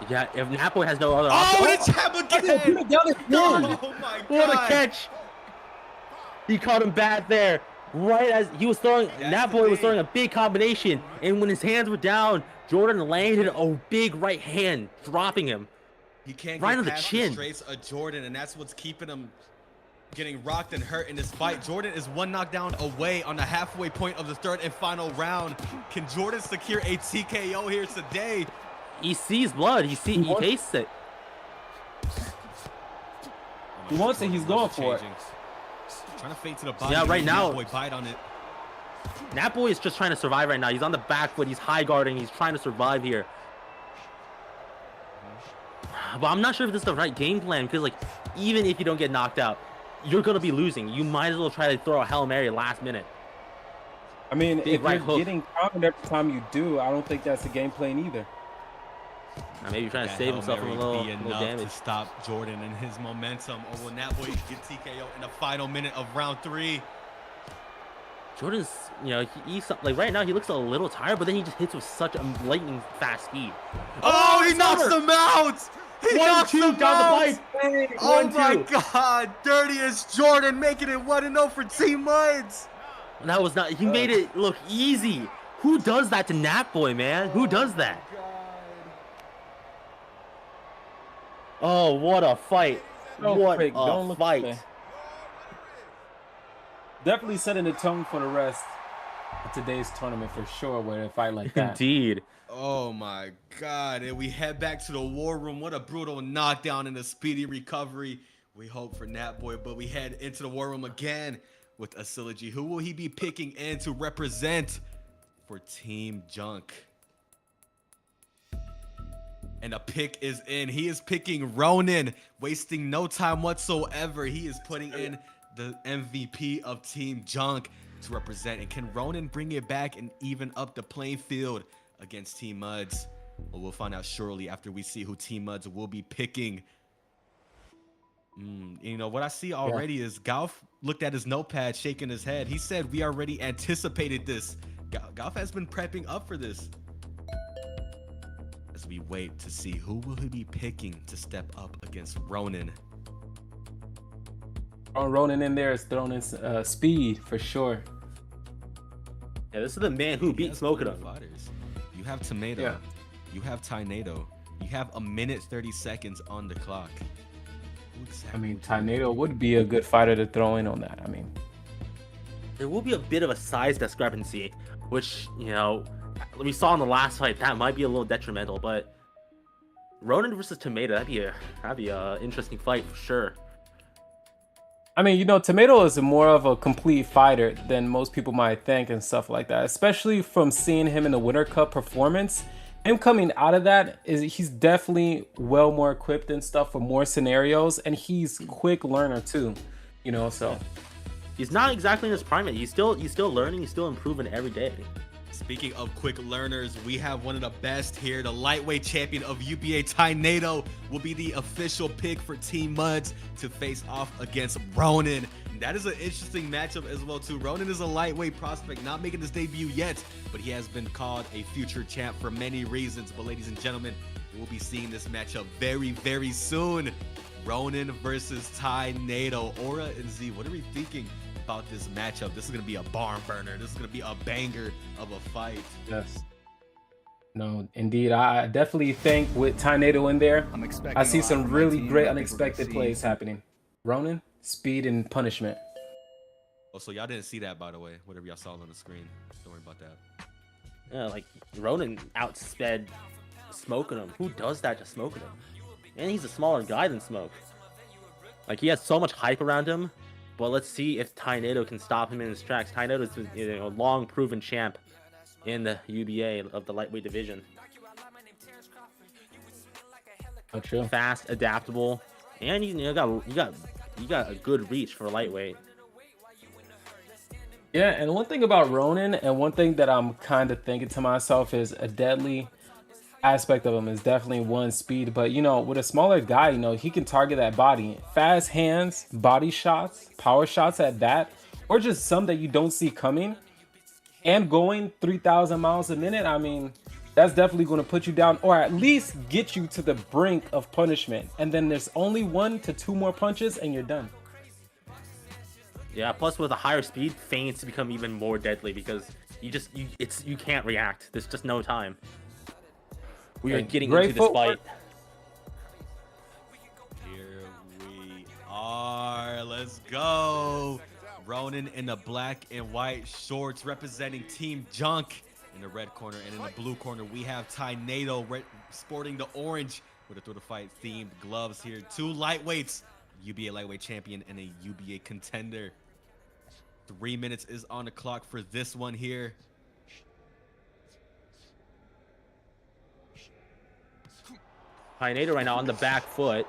Yeah, if Nat Boy has no other option. Oh, it's jab again! Oh my God! What a catch! He caught him bad there. Right as he was throwing, Nat Boy was throwing a big combination, and when his hands were down, Jordan landed a big right hand, dropping him. He can't right get on the past chin. The straights of Jordan, and that's what's keeping him getting rocked and hurt in this fight. Jordan is one knockdown away on the halfway point of the third and final round. Can Jordan secure a TKO here today? He sees blood. He tastes it. He wants it. He's going for it. Trying to fade to the body. Yeah, right now. Nat Boy bite on it. Nat Boy is just trying to survive right now. He's on the back foot. He's high guarding. He's trying to survive here. But I'm not sure if this is the right game plan because, like, even if you don't get knocked out, you're gonna be losing. You might as well try to throw a Hail Mary last minute. I mean, Big if right you're hook. getting countered every time you do, I don't think that's a game plan either. Maybe trying to That save Hail himself from a Mary little, be little enough damage. to stop Jordan and his momentum. Or will Nat Boy get TKO in the final minute of round 3? Jordan's, he's like right now he looks a little tired, but then he just hits with such a lightning fast speed. Oh, he knocks him out! He knocks him down out! the pipe. Oh my God! Dirty is Jordan making it 1-0 for Team MUDS. That was not. He made it look easy. Who does that to Nat Boy, man? Who does that? Oh, what a fight! What a fight! Definitely setting the tone for the rest of today's tournament for sure with a fight like that. Indeed. Oh my God! And we head back to the war room. What a brutal knockdown and a speedy recovery. We hope for Nat Boy, but we head into the war room again with Asilogy. Who will he be picking in to represent for Team jUnC? And a pick is in. He is picking Ronin, wasting no time whatsoever. He is putting in the MVP of Team jUnC to represent. And can Ronin bring it back and even up the playing field against Team MUDS? Well, we'll find out shortly after we see who Team MUDS will be picking. What I see already is Golf looked at his notepad, shaking his head. He said, we already anticipated this. Golf has been prepping up for this. As we wait to see who will he be picking to step up against Ronin. Ronin in there is throwing in speed for sure. Yeah, this is the man who beat Smoking Up. You have Tomato. Yeah. You have Tornado. You have 1 minute 30 seconds on the clock. Who I mean, Tornado would be a good fighter to throw in on that. I mean, there will be a bit of a size discrepancy, which, you know, we saw in the last fight. That might be a little detrimental, but Ronan versus Tomato, that'd be a interesting fight for sure. I mean, you know, Tomato is more of a complete fighter than most people might think and stuff like that, especially from seeing him in the Winter Cup performance. Him coming out of that, he's definitely well more equipped and stuff for more scenarios, and he's quick learner too, you know, so. He's not exactly in his prime yet. He's still learning, he's still improving every day. Speaking of quick learners, we have one of the best here. The lightweight champion of UBA, Tornado, will be the official pick for Team MUDS to face off against Ronan. That is an interesting matchup as well too. Ronan is a lightweight prospect, not making his debut yet, but he has been called a future champ for many reasons. But ladies and gentlemen, we'll be seeing this matchup very, very soon. Ronan versus Tornado. Aura and Z, what are we thinking about this matchup? This is going to be a barn burner. This is going to be a banger of a fight. Yes. No, indeed. I definitely think with Tornado in there, I see some really great unexpected plays happening. Ronan, speed and punishment. Oh, so y'all didn't see that, by the way. Whatever y'all saw on the screen. Don't worry about that. Yeah, like Ronan outsped Smoking him. Who does that to Smoking him? And he's a smaller guy than Smoke. Like, he has so much hype around him. But let's see if Tornado can stop him in his tracks. Tornado is a long proven champ in the UBA of the lightweight division. Oh, true. Fast, adaptable, and you got a good reach for lightweight. Yeah, and one thing about Ronan, and one thing that I'm kind of thinking to myself is a deadly aspect of him is definitely one, speed. But, you know, with a smaller guy, you know, he can target that body. Fast hands, body shots, power shots at that, or just some that you don't see coming. And going 3,000 miles a minute, I mean, that's definitely going to put you down, or at least get you to the brink of punishment. And then there's only 1 to 2 more punches and you're done. Yeah, plus with a higher speed, feints become even more deadly because you can't react. There's just no time. We are getting into this fight. Here we are. Let's go. Ronan in the black and white shorts representing Team jUnC in the red corner, and in the blue corner we have Tornado sporting the orange with a through the fight themed gloves here. 2 lightweights, UBA lightweight champion and a UBA contender. 3 minutes is on the clock for this one here. Tornado right now on the back foot.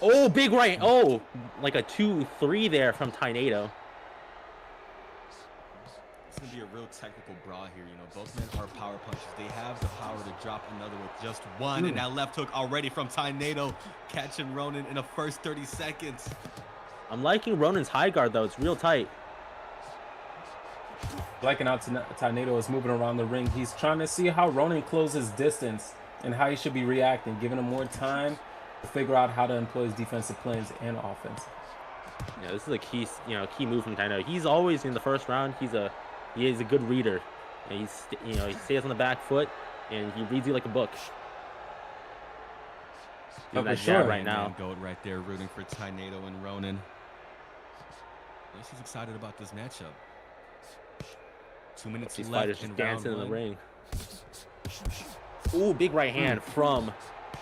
Oh, big right. Oh, like a 2-3 there from Tornado. It's going to be a real technical brawl here. You know, both men are power punchers. They have the power to drop another with just one. And that left hook already from Tornado, catching Ronan in the first 30 seconds. I'm liking Ronan's high guard, though. It's real tight. Liking how Tornado is moving around the ring. He's trying to see how Ronan closes distance and how he should be reacting, giving him more time to figure out how to employ his defensive plans and offense. Yeah, this is a key move from Tornado. He's always in the first round. He is a good reader. And he stays on the back foot and he reads you like a book. Doing that jab right now. Goat right there, rooting for Tornado and Ronan. She's excited about this matchup. 2 minutes These left fighters just in dancing in round the 1. ring. Ooh, big right hand from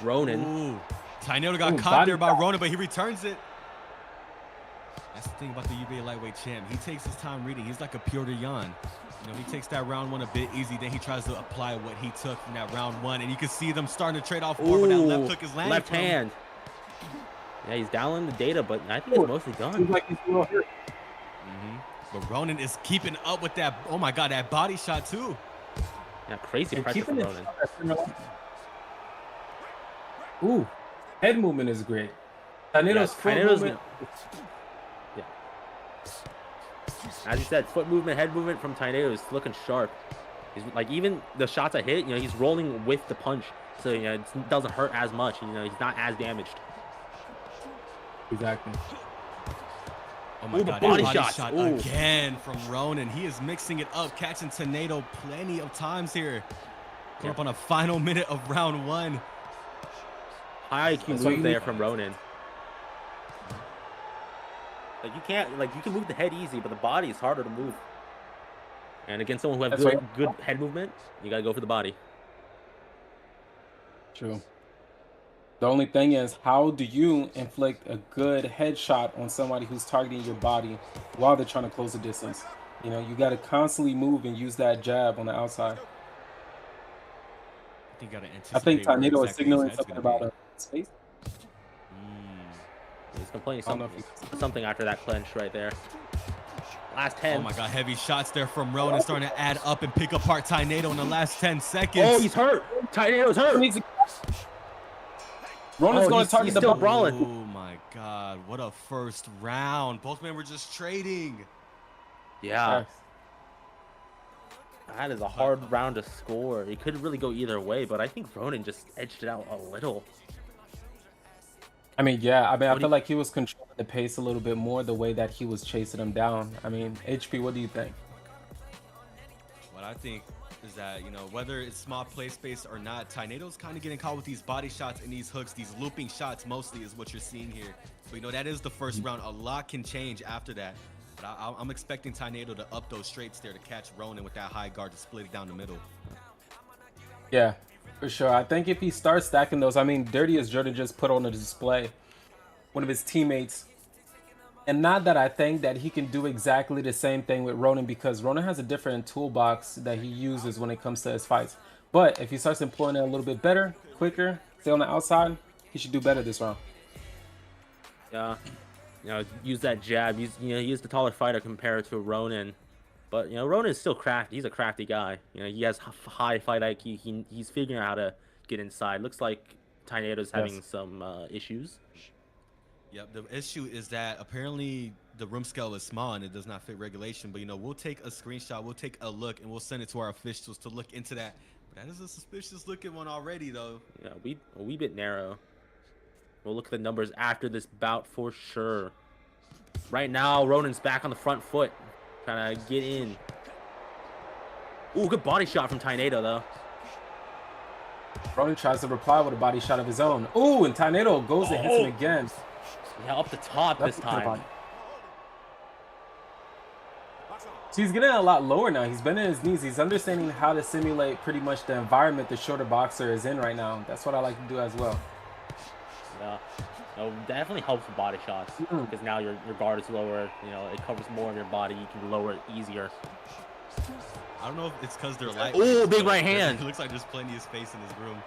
Ronan. Ooh, Tornado got caught there by Ronan, but he returns it. That's the thing about the UBA lightweight champ. He takes his time reading. He's like a Piotr Jan. You know, he takes that round 1 a bit easy. Then he tries to apply what he took from that round 1, and you can see them starting to trade off more. But that left hook is landing. Left hand. Yeah, he's down the data, but I think it's mostly gone. Seems like he's a little hurt. But Ronan is keeping up with that. Oh my God, that body shot too. Yeah, crazy pressure from Ronan. Ooh, head movement is great. Tornado's foot movement. Yeah. As you said, foot movement, head movement from Tornado is looking sharp. He's like, even the shots I hit, you know, he's rolling with the punch, so you know it doesn't hurt as much. You know, he's not as damaged. Exactly. Oh my God, body shot again from Ronan. He is mixing it up, catching Tornado plenty of times here. Coming up on a final minute of round 1. High IQ move there from Ronan. Like you can't, like you can move the head easy, but the body is harder to move. And against someone who has That's good head movement, you gotta go for the body. True. The only thing is, how do you inflict a good headshot on somebody who's targeting your body while they're trying to close the distance? You know, you got to constantly move and use that jab on the outside. I think you gotta I think anticipate where Tornado is exactly his signaling head's something gonna about be. a space. He's complaining I don't know something, something after that clench right there. Last 10. Oh my god, heavy shots there from Ronan, starting to add up and pick apart Tornado in the last 10 seconds. Oh, he's hurt. Tornado's hurt. Ronan's going to target he's the still ball. brawling. Oh my god, what a first round. Both men were just trading. Yeah. That is a hard round to score. It could really go either way, but I think Ronan just edged it out a little. I mean, yeah. I mean, I feel like he was controlling the pace a little bit more the way that he was chasing him down. I mean, HP, what do you think? What I think is that, you know, whether it's small play space or not, Tornado's kind of getting caught with these body shots and these hooks, these looping shots mostly is what you're seeing here. But, you know, that is the first round. A lot can change after that. But I'm expecting Tornado to up those straights there to catch Ronan with that high guard to split it down the middle. Yeah, for sure. I think if he starts stacking those, I mean, Dirty as Jordan just put on a display one of his teammates. And not that I think that he can do exactly the same thing with Ronan, because Ronan has a different toolbox that he uses when it comes to his fights. But if he starts employing it a little bit better, quicker, stay on the outside, he should do better this round. Yeah. You know, use that jab. Use the taller fighter compared to Ronan. But, you know, Ronan is still crafty. He's a crafty guy. You know, he has high fight IQ. He's figuring out how to get inside. Looks like Tornado's having some issues. Yep, the issue is that apparently the room scale is small and it does not fit regulation. But, you know, we'll take a screenshot, we'll take a look, and we'll send it to our officials to look into that. But that is a suspicious looking one already, though. Yeah, a wee bit narrow. We'll look at the numbers after this bout for sure. Right now, Ronan's back on the front foot, trying to get in. Ooh, good body shot from Tornado, though. Ronan tries to reply with a body shot of his own. Ooh, and Tornado goes and hits him again. Yeah, up the top this time. So he's getting a lot lower now. He's bending his knees. He's understanding how to simulate pretty much the environment the shorter boxer is in right now. That's what I like to do as well. Yeah, no, definitely helps with body shots because now your guard is lower. You know, it covers more of your body. You can lower it easier. I don't know if it's because they're light. Oh, big right hand. It looks like there's plenty of space in his room.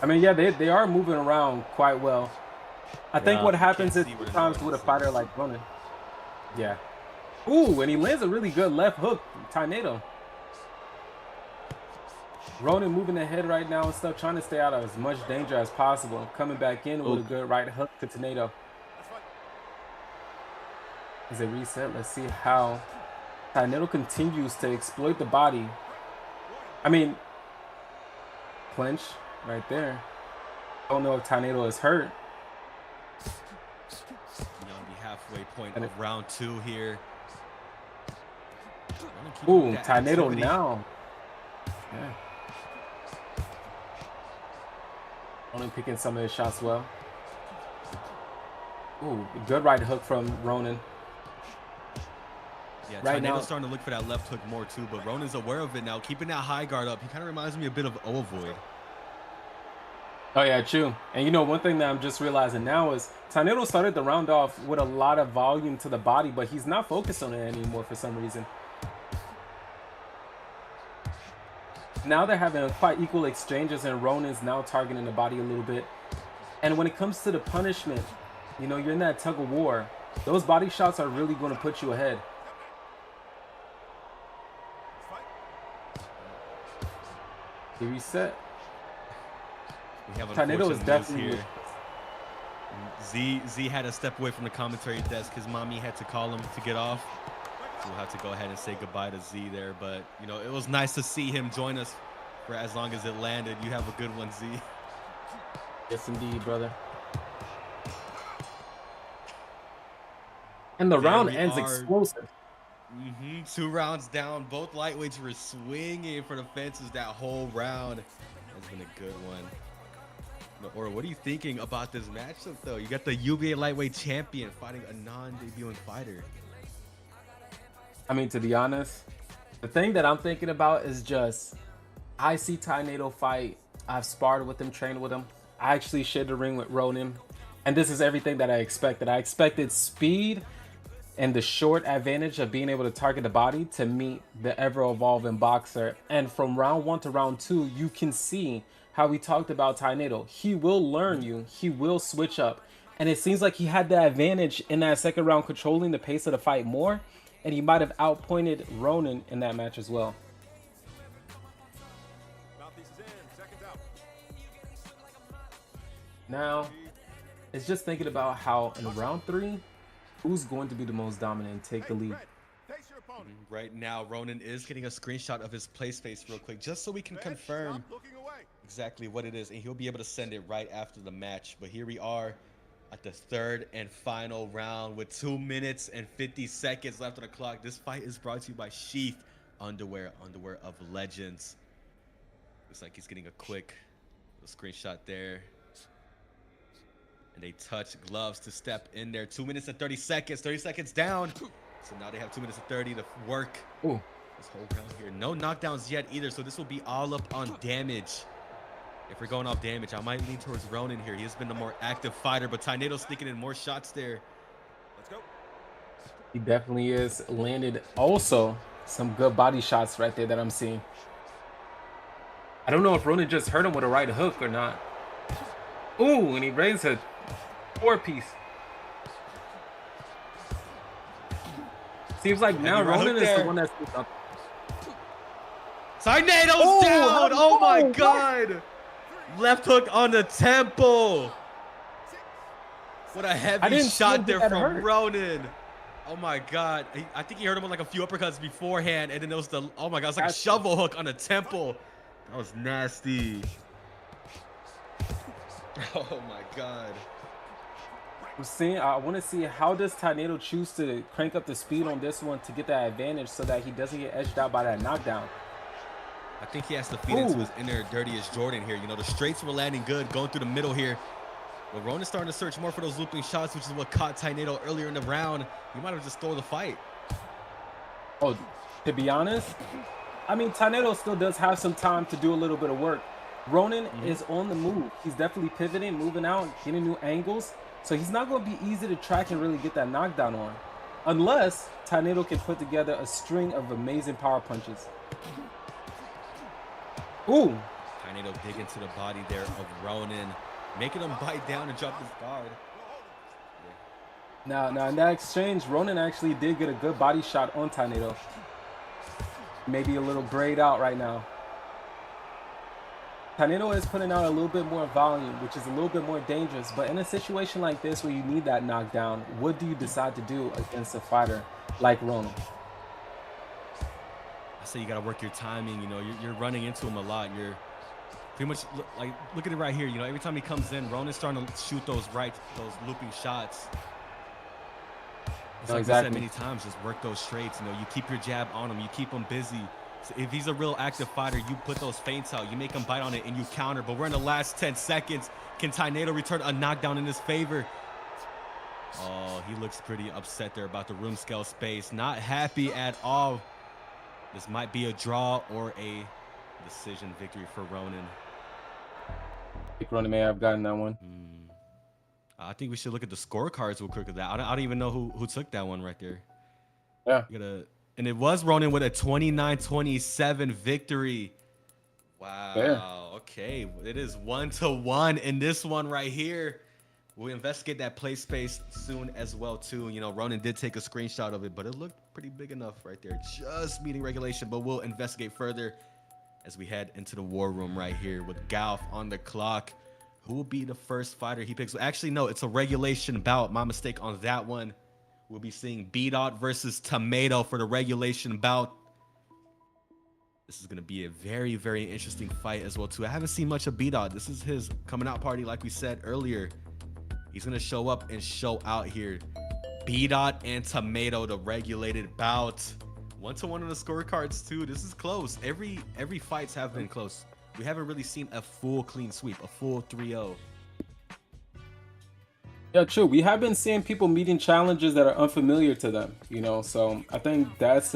I mean, yeah, they are moving around quite well. I think what happens is sometimes with a fighter like Ronan. Yeah. Ooh, and he lands a really good left hook, Tornado. Ronan moving ahead right now and stuff, trying to stay out of as much danger as possible. Coming back in with a good right hook to Tornado. As they reset, let's see how Tornado continues to exploit the body. I mean, clinch right there. I don't know if Tornado is hurt. You know, the halfway point of round 2 here. Ooh, Tornado now. Yeah. Only picking some of his shots well. Ooh, good right hook from Ronan. Yeah, right Tornado's now starting to look for that left hook more too, but Ronan's aware of it now, keeping that high guard up. He kind of reminds me a bit of Ovoid. Oh yeah, true. And you know, one thing that I'm just realizing now is Tornado started the round off with a lot of volume to the body, but he's not focused on it anymore for some reason. Now they're having quite equal exchanges, and Ronan's now targeting the body a little bit. And when it comes to the punishment, you know, you're in that tug of war. Those body shots are really going to put you ahead. He reset. We have Tornado is definitely here. Z had to step away from the commentary desk. His mommy had to call him to get off. So we'll have to go ahead and say goodbye to Z there. But, you know, it was nice to see him join us for as long as it landed. You have a good one, Z. Yes, indeed, brother. And the round ends explosive. 2 rounds down. Both lightweights were swinging for the fences that whole round. It's been a good one. Or what are you thinking about this matchup, though? You got the UBA lightweight champion fighting a non-debuting fighter. I mean, to be honest, the thing that I'm thinking about is just, I see Tornado fight. I've sparred with him, trained with him. I actually shared the ring with Ronan. And this is everything that I expected. I expected speed and the short advantage of being able to target the body to meet the ever-evolving boxer. And from round 1 to round 2, you can see how we talked about Tornado. He will learn you. He will switch up. And it seems like he had the advantage in that second round, controlling the pace of the fight more. And he might have outpointed Ronan in that match as well. Now, it's just thinking about how in round 3, who's going to be the most dominant and take the lead. Right now, Ronan is getting a screenshot of his play space real quick, just so we can confirm exactly what it is, and he'll be able to send it right after the match. But here we are at the third and final round with 2 minutes and 50 seconds left on the clock. This fight is brought to you by SHEATH underwear of legends. Looks like he's getting a quick screenshot there. And they touch gloves to step in there. 2 minutes and 30 seconds. 30 seconds down. So now they have 2 minutes and 30 to work. Ooh. This whole round here. No knockdowns yet either. So this will be all up on damage. If we're going off damage, I might lean towards Ronan here. He has been the more active fighter, but Tornado sneaking in more shots there. Let's go. He definitely is. Landed also some good body shots right there that I'm seeing. I don't know if Ronan just hurt him with a right hook or not. Ooh, and he raised a 4-piece. Seems like now Ronan is the one that's up. Tornado's down! Oh my god! Left hook on the temple. What a heavy shot there from Ronan. Oh my god. I think he hurt him with like a few uppercuts beforehand, and then there was the, oh my god, it's like a shovel hook on the temple. That was nasty. Oh my god. I want to see how does Tornado choose to crank up the speed on this one to get that advantage so that he doesn't get edged out by that knockdown. I think he has to feed into his inner dirtiest Jordan here. You know, the straights were landing good, going through the middle here. But Ronan's starting to search more for those looping shots, which is what caught Tornado earlier in the round. He might have just stole the fight. Oh, to be honest, I mean, Tornado still does have some time to do a little bit of work. Ronan is on the move. He's definitely pivoting, moving out, getting new angles. So he's not going to be easy to track and really get that knockdown on. Unless Tornado can put together a string of amazing power punches. Ooh. Tornado dig into the body there of Ronan, making him bite down and drop his guard. Now in that exchange, Ronan actually did get a good body shot on Tornado. Maybe a little grayed out right now. Tornado is putting out a little bit more volume, which is a little bit more dangerous. But in a situation like this where you need that knockdown, what do you decide to do against a fighter like Ronan? I say you got to work your timing. You know, you're running into him a lot. You're pretty much like, look at it right here. You know, every time he comes in, Ronan's starting to shoot those looping shots. It's like I said many times, just work those straights. You know, you keep your jab on him, you keep him busy. So if he's a real active fighter, you put those feints out, you make him bite on it, and you counter. But we're in the last 10 seconds. Can Tornado return a knockdown in his favor? Oh, he looks pretty upset there about the room scale space. Not happy at all. This might be a draw or a decision victory for Ronan. I think Ronan may have gotten that one. I think we should look at the scorecards real quick of that. I don't even know who took that one right there. Yeah. And it was Ronan with a 29-27 victory. Wow. Fair. Okay. It is 1-1 in this one right here. We'll investigate that play space soon as well, too. You know, Ronan did take a screenshot of it, but it looked pretty big enough right there. Just meeting regulation, but we'll investigate further as we head into the war room right here with Galf on the clock. Who will be the first fighter he picks? Actually, no, it's a regulation bout. My mistake on that one. We'll be seeing B-Dot versus Tomato for the regulation bout. This is going to be a very, very interesting fight as well, too. I haven't seen much of B-Dot. This is his coming out party, like we said earlier. He's going to show up and show out here. B-Dot and Tomato, the regulated bout. 1-1 on the scorecards, too. This is close. Every fights have been close. We haven't really seen a full clean sweep, a full 3-0. Yeah, true. We have been seeing people meeting challenges that are unfamiliar to them, you know. So I think that's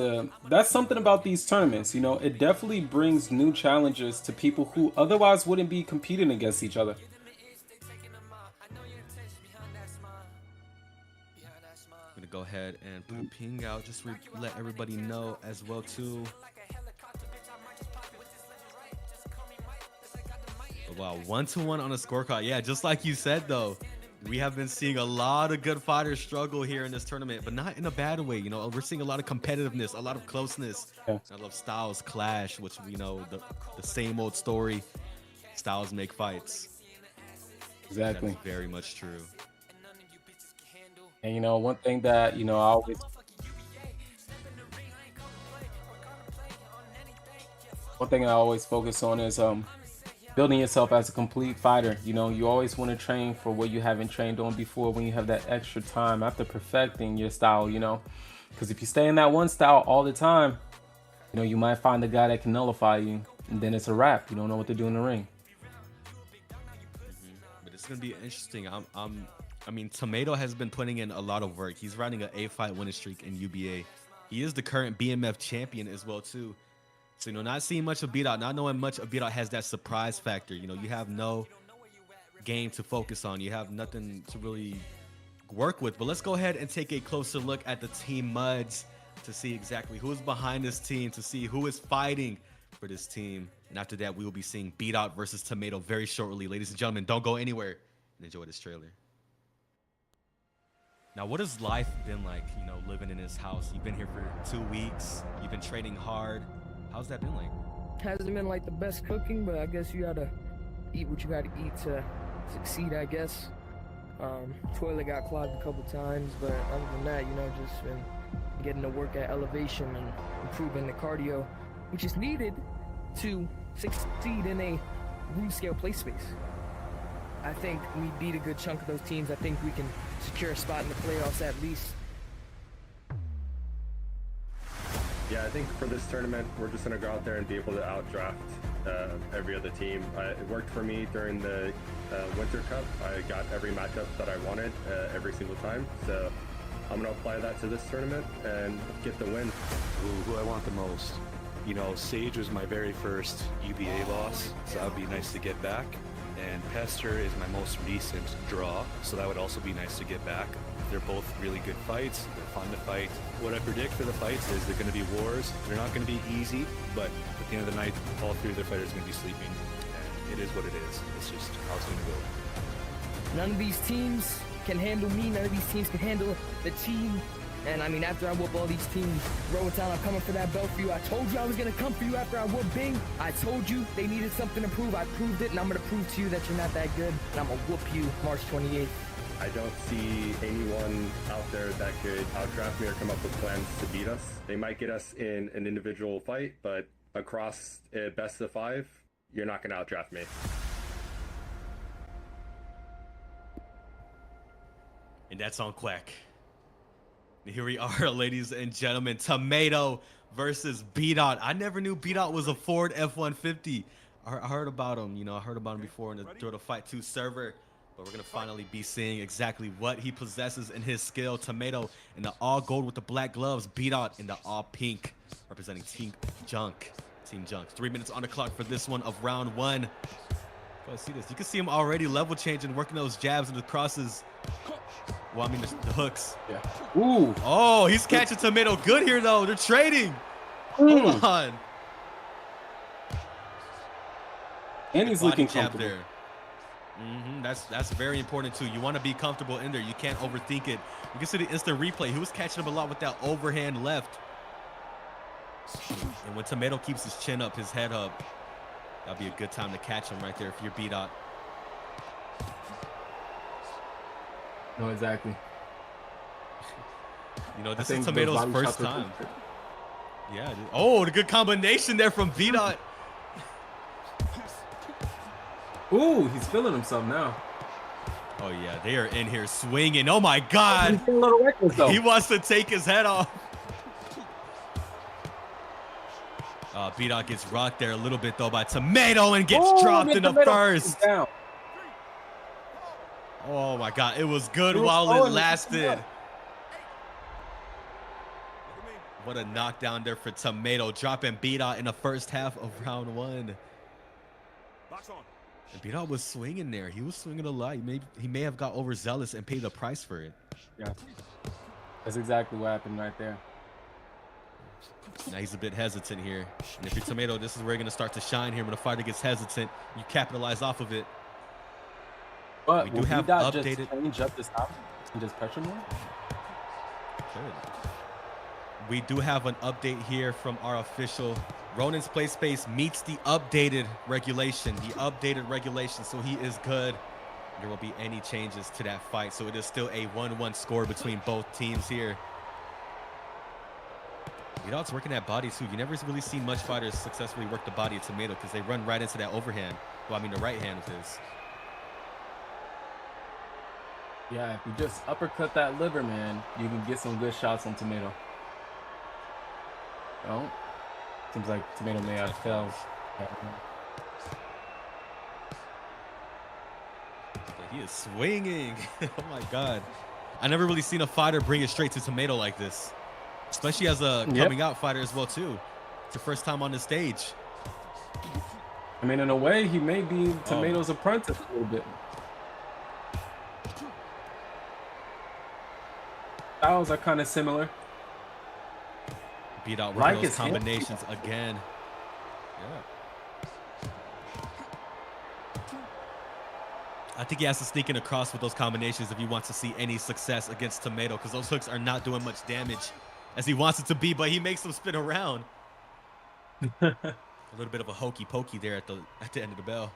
something about these tournaments, you know. It definitely brings new challenges to people who otherwise wouldn't be competing against each other. I'm gonna go ahead and put a ping out just to let everybody know as well too. But wow, 1-1 on a scorecard. Yeah, just like you said though. We have been seeing a lot of good fighters struggle here in this tournament, but not in a bad way. You know, we're seeing a lot of competitiveness, a lot of closeness. Yeah. I love styles clash, which we know the same old story. Styles make fights. Exactly. That's very much true. And you know, one thing that, you know, one thing I always focus on is building yourself as a complete fighter. You know, you always want to train for what you haven't trained on before when you have that extra time after perfecting your style, you know. Because if you stay in that one style all the time, you know, you might find the guy that can nullify you, and then it's a wrap. You don't know what to do in the ring. But it's gonna be interesting. I mean, Tomato has been putting in a lot of work. He's riding an 8-fight winning streak in UBA. He is the current BMF champion as well too. So, you know, not seeing much of Beat-Out, not knowing much of Beat-Out has that surprise factor. You know, you have no game to focus on. You have nothing to really work with. But let's go ahead and take a closer look at the Team MUDS to see exactly who is behind this team, to see who is fighting for this team. And after that, we will be seeing Beat-Out versus Tomato very shortly. Ladies and gentlemen, don't go anywhere and enjoy this trailer. Now, what has life been like, you know, living in this house? You've been here for 2 weeks. You've been training hard. How's that been like? Hasn't been like the best cooking, but I guess you gotta eat what you gotta eat to succeed, I guess. Toilet got clogged a couple times, but other than that, you know, just been getting to work at elevation and improving the cardio, which is needed to succeed in a room scale play space. I think we beat a good chunk of those teams. I think we can secure a spot in the playoffs at least. Yeah, I think for this tournament, we're just going to go out there and be able to outdraft every other team. It worked for me during the Winter Cup. I got every matchup that I wanted every single time. So I'm going to apply that to this tournament and get the win. Who I want the most? You know, Sage was my very first UBA loss, so that would be nice to get back. And Pester is my most recent draw, so that would also be nice to get back. They're both really good fights. They're fun to fight. What I predict for the fights is they're going to be wars. They're not going to be easy, but at the end of the night, all three of their fighters are going to be sleeping. And it is what it is. It's just how it's going to go. None of these teams can handle me. None of these teams can handle the team. And I mean, after I whoop all these teams, Rowantown, I'm coming for that belt for you. I told you I was going to come for you after I whoop Bing. I told you they needed something to prove. I proved it, and I'm going to prove to you that you're not that good. And I'm going to whoop you March 28th. I don't see anyone out there that could outdraft me or come up with plans to beat us. They might get us in an individual fight, but across a best of 5, you're not going to outdraft me. And that's on Quack. Here we are, ladies and gentlemen. Tomato versus Beat-Out. I never knew Beat-Out was a Ford F-150. I heard about him, you know, I heard about him before in the Throw to Fight 2 server. But we're going to finally be seeing exactly what he possesses in his skill. Tomato in the all gold with the black gloves. Beat-Out in the all pink, representing Team jUnC. Team jUnC. 3 minutes on the clock for this one of round 1. Let's see this. You can see him already level changing, working those jabs and the crosses. Well, I mean, the hooks. Yeah. Ooh. Oh, he's catching Tomato good here, though. They're trading. Hold on. And he's looking comfortable. There. That's very important, too. You want to be comfortable in there. You can't overthink it. You can see the instant replay. He was catching him a lot with that overhand left. And when Tomato keeps his chin up, his head up, that'll be a good time to catch him right there if you're Beat-Out. No, exactly. You know, this is Tomato's first time. Yeah. Oh, the good combination there from Beat-Out. Ooh, he's feeling himself now. Oh, yeah. They are in here swinging. Oh, my God. He's a little reckless, though. He wants to take his head off. Beat-Out gets rocked there a little bit, though, by Tomato and gets dropped in the first. Oh my God, it was good It was while flowing, it lasted. yeah. What a knockdown there for Tomato, dropping B-Dot in the first half of round 1. And B-Dot was swinging there. He was swinging a lot. He may have got overzealous and paid the price for it. Yeah, that's exactly what happened right there. Now he's a bit hesitant here. And if you're Tomato, this is where you're going to start to shine here. When a fighter gets hesitant, you capitalize off of it. But we do have updated. Just change up this house and just pressure more? Good. We do have an update here from our official. Ronan's play space meets the updated regulation. So he is good. There will be any changes to that fight. So it is still a 1-1 score between both teams here. You know, it's working that body too. You never really seen much fighters successfully work the body of Tomato because they run right into that overhand. Well, I mean the right hand with his. Yeah, if you just uppercut that liver, man, you can get some good shots on Tomato. Oh, seems like Tomato may have failed. He is swinging. Oh my God. I never really seen a fighter bring it straight to Tomato like this. Especially as a coming out fighter as well too. It's your first time on the stage. I mean, in a way, he may be Tomato's apprentice a little bit. Styles are kind of similar. Beat out with those combinations again. Yeah. I think he has to sneak in across with those combinations if he wants to see any success against Tomato, because those hooks are not doing much damage as he wants it to be, but he makes them spin around. A little bit of a hokey pokey there at the end of the bell.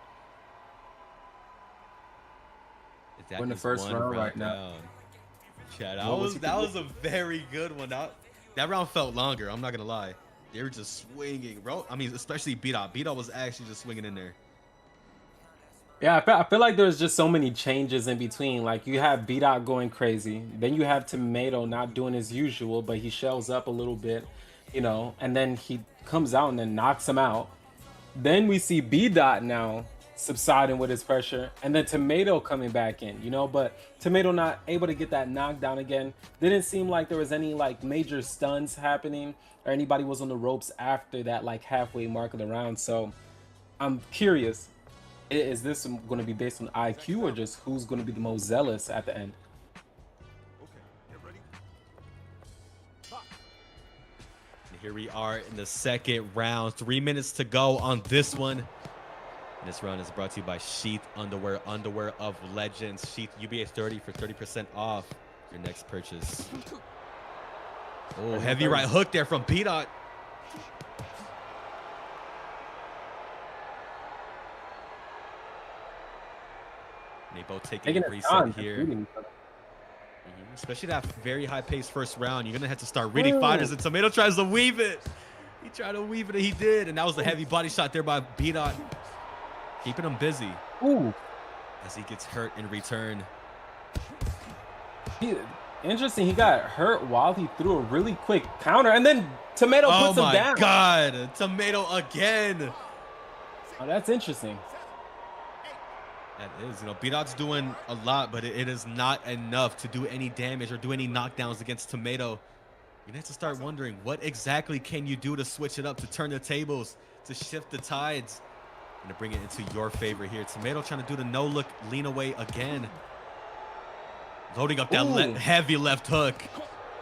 We're in the first round right now. Yeah, that was a very good one. That round felt longer. I'm not gonna lie. They were just swinging, bro. I mean, especially B-Dot. B-Dot was actually just swinging in there. Yeah, I feel like there's just so many changes in between. Like, you have B-Dot going crazy. Then you have Tomato not doing his usual, but he shells up a little bit, you know, and then he comes out and then knocks him out. Then we see B-Dot now subsiding with his pressure, and then Tomato coming back in, you know, but Tomato not able to get that knockdown again. Didn't seem like there was any like major stuns happening or anybody was on the ropes after that like halfway mark of the round. So I'm curious, is this going to be based on IQ or just who's going to be the most zealous at the end? Here we are in the second round. 3 minutes to go on this one. This round is brought to you by SHEATH Underwear, underwear of legends. SHEATH UBAE 30 for 30% off your next purchase. Oh, heavy right hook there from B-Dot. They both taking a reset here. Especially that very high-paced first round. You're going to have to start reading fighters, and Tomato tries to weave it. He tried to weave it, and he did. And that was a heavy body shot there by B-Dot. Keeping him busy. Ooh. As he gets hurt in return. Interesting, he got hurt while he threw a really quick counter, and then Tomato puts him down. Oh my God, Tomato again. Oh, that's interesting. That is, you know, B-Dot's doing a lot, but it is not enough to do any damage or do any knockdowns against Tomato. You have to start wondering, what exactly can you do to switch it up, to turn the tables, to shift the tides, and to bring it into your favor here. Tomato trying to do the no-look lean away again. Loading up that heavy left hook.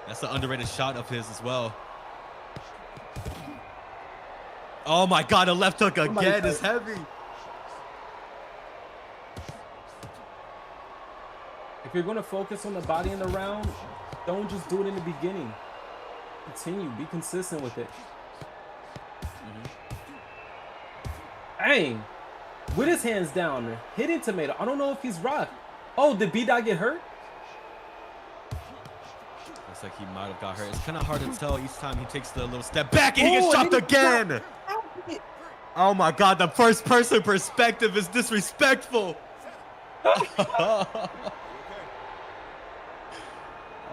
That's an underrated shot of his as well. Oh my God, the left hook again is heavy. If you're going to focus on the body in the round, don't just do it in the beginning. Continue, be consistent with it. Dang, with his hands down, hitting Tomato. I don't know if he's rocked. Oh, did B-Dot get hurt? Looks like he might have got hurt. It's kind of hard to tell each time he takes the little step back and he gets chopped again. Oh my God, the first person perspective is disrespectful.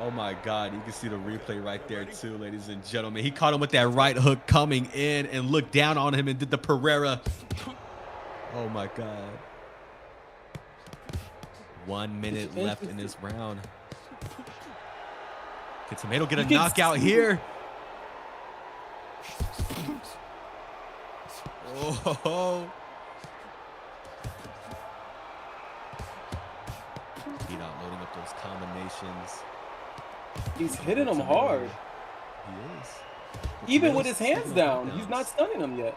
Oh my God, you can see the replay right there too, ladies and gentlemen. He caught him with that right hook coming in and looked down on him and did the Pereira. Oh my God. 1 minute left in this round. Can Tomato get a knockout here? Oh. Beat out loading up those combinations. He's hitting him hard. He is. Even with his hands down, he's not stunning him yet.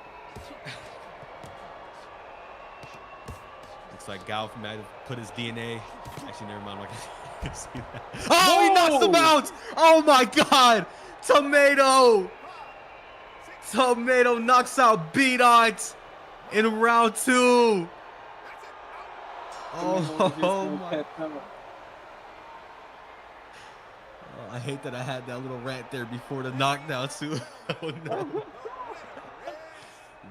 Looks like Galf might have put his DNA. Actually, never mind. I can see that. Oh, he knocks him out! Oh my God! Tomato! Tomato knocks out Beat-Out in round 2. Oh my. I hate that I had that little rant there before the knockdown too. Oh no.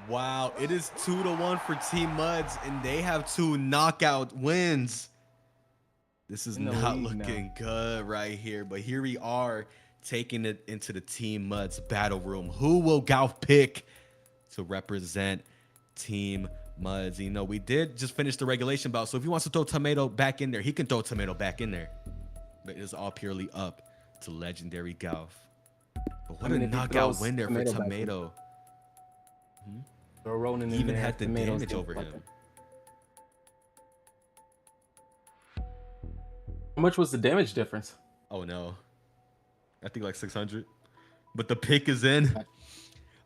Wow, it is 2-1 for Team MUDS, and they have 2 knockout wins. This is not looking good right here, but here we are taking it into the Team MUDS battle room. Who will Galf pick to represent Team MUDS? You know, we did just finish the regulation bout, so if he wants to throw Tomato back in there, he can throw Tomato back in there. But it's all purely up to legendary Galf. But what a knockout win there for Tomato. Ronan he even had the damage over him. How much was the damage difference? Oh no, I think like 600. But the pick is in.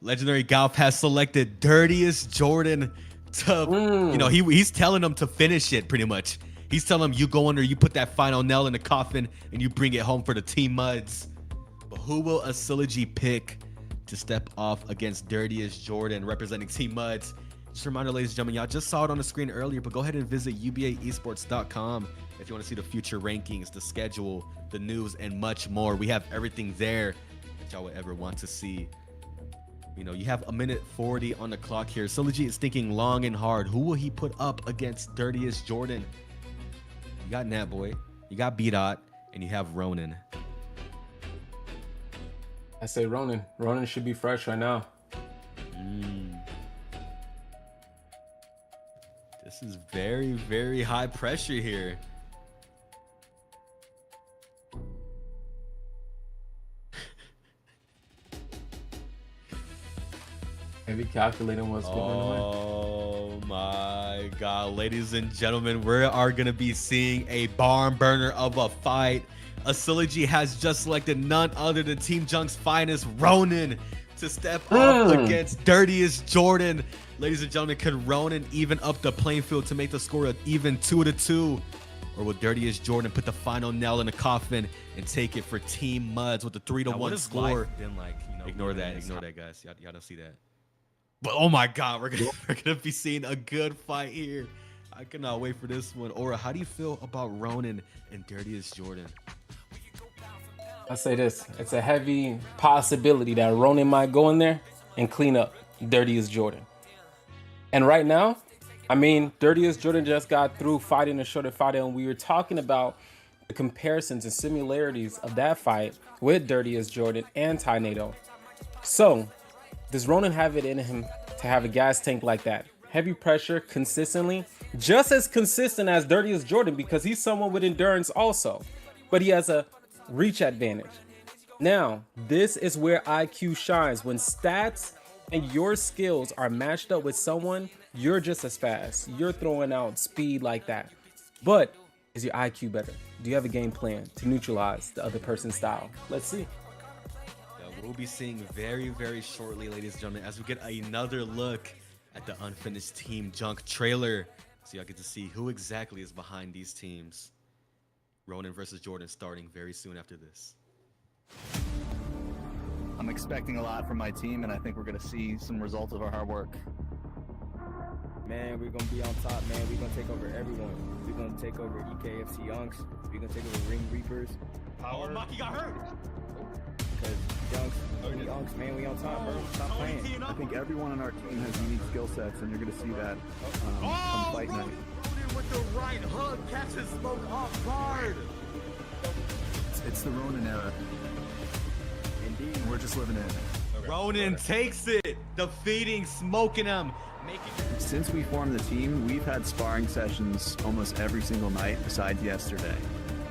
Legendary Galf has selected Dirtiest Jordan to, you know, he's telling him to finish it pretty much. He's telling him, you go under, you put that final nail in the coffin, and you bring it home for the Team MUDS. But who will Asilogy pick to step off against Dirtiest Jordan representing Team MUDS? Just a reminder, ladies and gentlemen, y'all just saw it on the screen earlier, but go ahead and visit UBAEsports.com if you want to see the future rankings, the schedule, the news, and much more. We have everything there that y'all would ever want to see. You know, you have 1:40 on the clock here. Asilogy is thinking long and hard. Who will he put up against Dirtiest Jordan? You got Nat Boy, you got Beat-Out, and you have Ronan. I say Ronan. Ronan should be fresh right now. This is very, very high pressure here. Heavy calculating what's going on. Oh my God, ladies and gentlemen, we are gonna be seeing a barn burner of a fight. Asilogy has just selected none other than Team jUnC's finest, Ronan, to step up against Dirtiest Jordan. Ladies and gentlemen, could Ronan even up the playing field to make the score an even 2-2? Or will Dirtiest Jordan put the final nail in the coffin and take it for Team MUDS with the 3-1 score? Been like, you know, ignore that, guys. Y'all don't see that. But oh my God, we're gonna be seeing a good fight here. I cannot wait for this one. Aura, how do you feel about Ronan and Dirtiest Jordan? I say this, it's a heavy possibility that Ronan might go in there and clean up Dirtiest Jordan. And right now, I mean, Dirtiest Jordan just got through fighting a shorter fighter, and we were talking about the comparisons and similarities of that fight with Dirtiest Jordan and Tornado. So, does Ronan have it in him to have a gas tank like that? Heavy pressure consistently, just as consistent as Dirtiest Jordan, because he's someone with endurance also, but he has a reach advantage. Now, this is where IQ shines. When stats and your skills are matched up with someone, you're just as fast. You're throwing out speed like that. But is your IQ better? Do you have a game plan to neutralize the other person's style? Let's see. We'll be seeing very, very shortly, ladies and gentlemen, as we get another look at the unfinished Team jUnC trailer. So y'all get to see who exactly is behind these teams. Ronan versus Jordan starting very soon after this. I'm expecting a lot from my team, and I think we're going to see some results of our hard work. Man, we're going to be on top, man. We're going to take over everyone. We're going to take over EKFC jUnCs. We're going to take over Ring Reapers. Oh, Maki got hurt. Because jUnCs, man, we on top, bro. Stop playing. I think everyone on our team has unique skill sets, and you're going to see that come fight night. With the right hook, catches Smoke off guard. It's the Ronan era. Indeed. We're just living in it. Ronan takes it, defeating Smoking him, Since we formed the team, we've had sparring sessions almost every single night besides yesterday.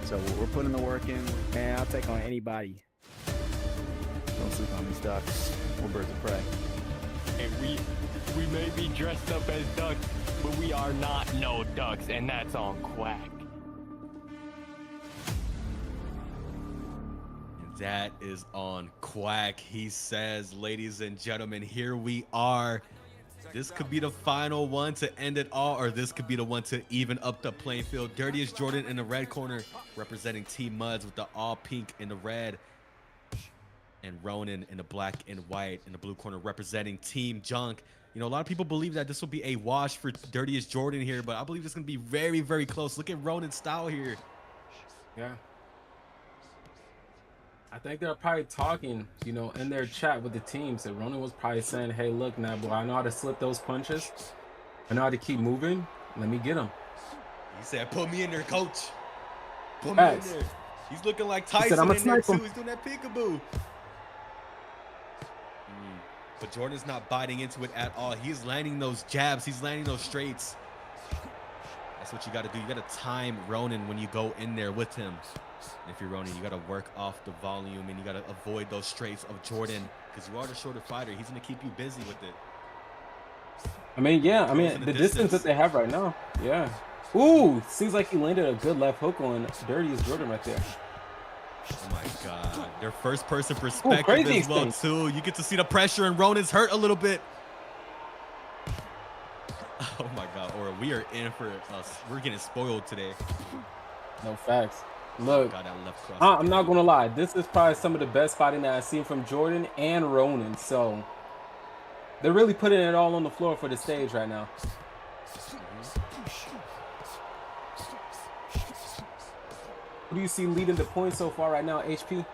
So we're putting the work in. Man, I'll take on anybody. Don't sleep on these ducks. We're birds of prey. And we may be dressed up as ducks, but we are not no ducks, and that's on Quack. That is on Quack. He says, ladies and gentlemen, here we are. This could be the final one to end it all, or this could be the one to even up the playing field. Dirtiest Jordan in the red corner, representing Team MUDS with the all pink in the red. And Ronan in the black and white in the blue corner, representing Team jUnC. You know, a lot of people believe that this will be a wash for Dirtiest Jordan here, but I believe it's going to be very, very close. Look at Ronan's style here. Yeah. I think they're probably talking, you know, in their chat with the teams. And Ronan was probably saying, hey, look, now, boy, I know how to slip those punches. I know how to keep moving. Let me get him. He said, put me in there, coach. Put me in there. He's looking like Tyson said, in there, too. He's doing that peekaboo. But Jordan's not biting into it at all. He's landing those jabs. He's landing those straights. That's what you got to do. You got to time Ronan when you go in there with him. And if you're Ronan, you got to work off the volume, and you got to avoid those straights of Jordan, because you are the shorter fighter. He's going to keep you busy with it. I mean, yeah. I mean, the distance that they have right now. Yeah. Ooh, seems like he landed a good left hook on Dirtiest Jordan right there. Oh my God. Their first person perspective as well, too. You get to see the pressure, and Ronan's hurt a little bit. Oh my God. Or we are in for us. We're getting spoiled today. No facts. Look, God, that left cross. I'm not going to lie. This is probably some of the best fighting that I've seen from Jordan and Ronan. So they're really putting it all on the floor for the stage right now. Who do you see leading the points so far right now, HP?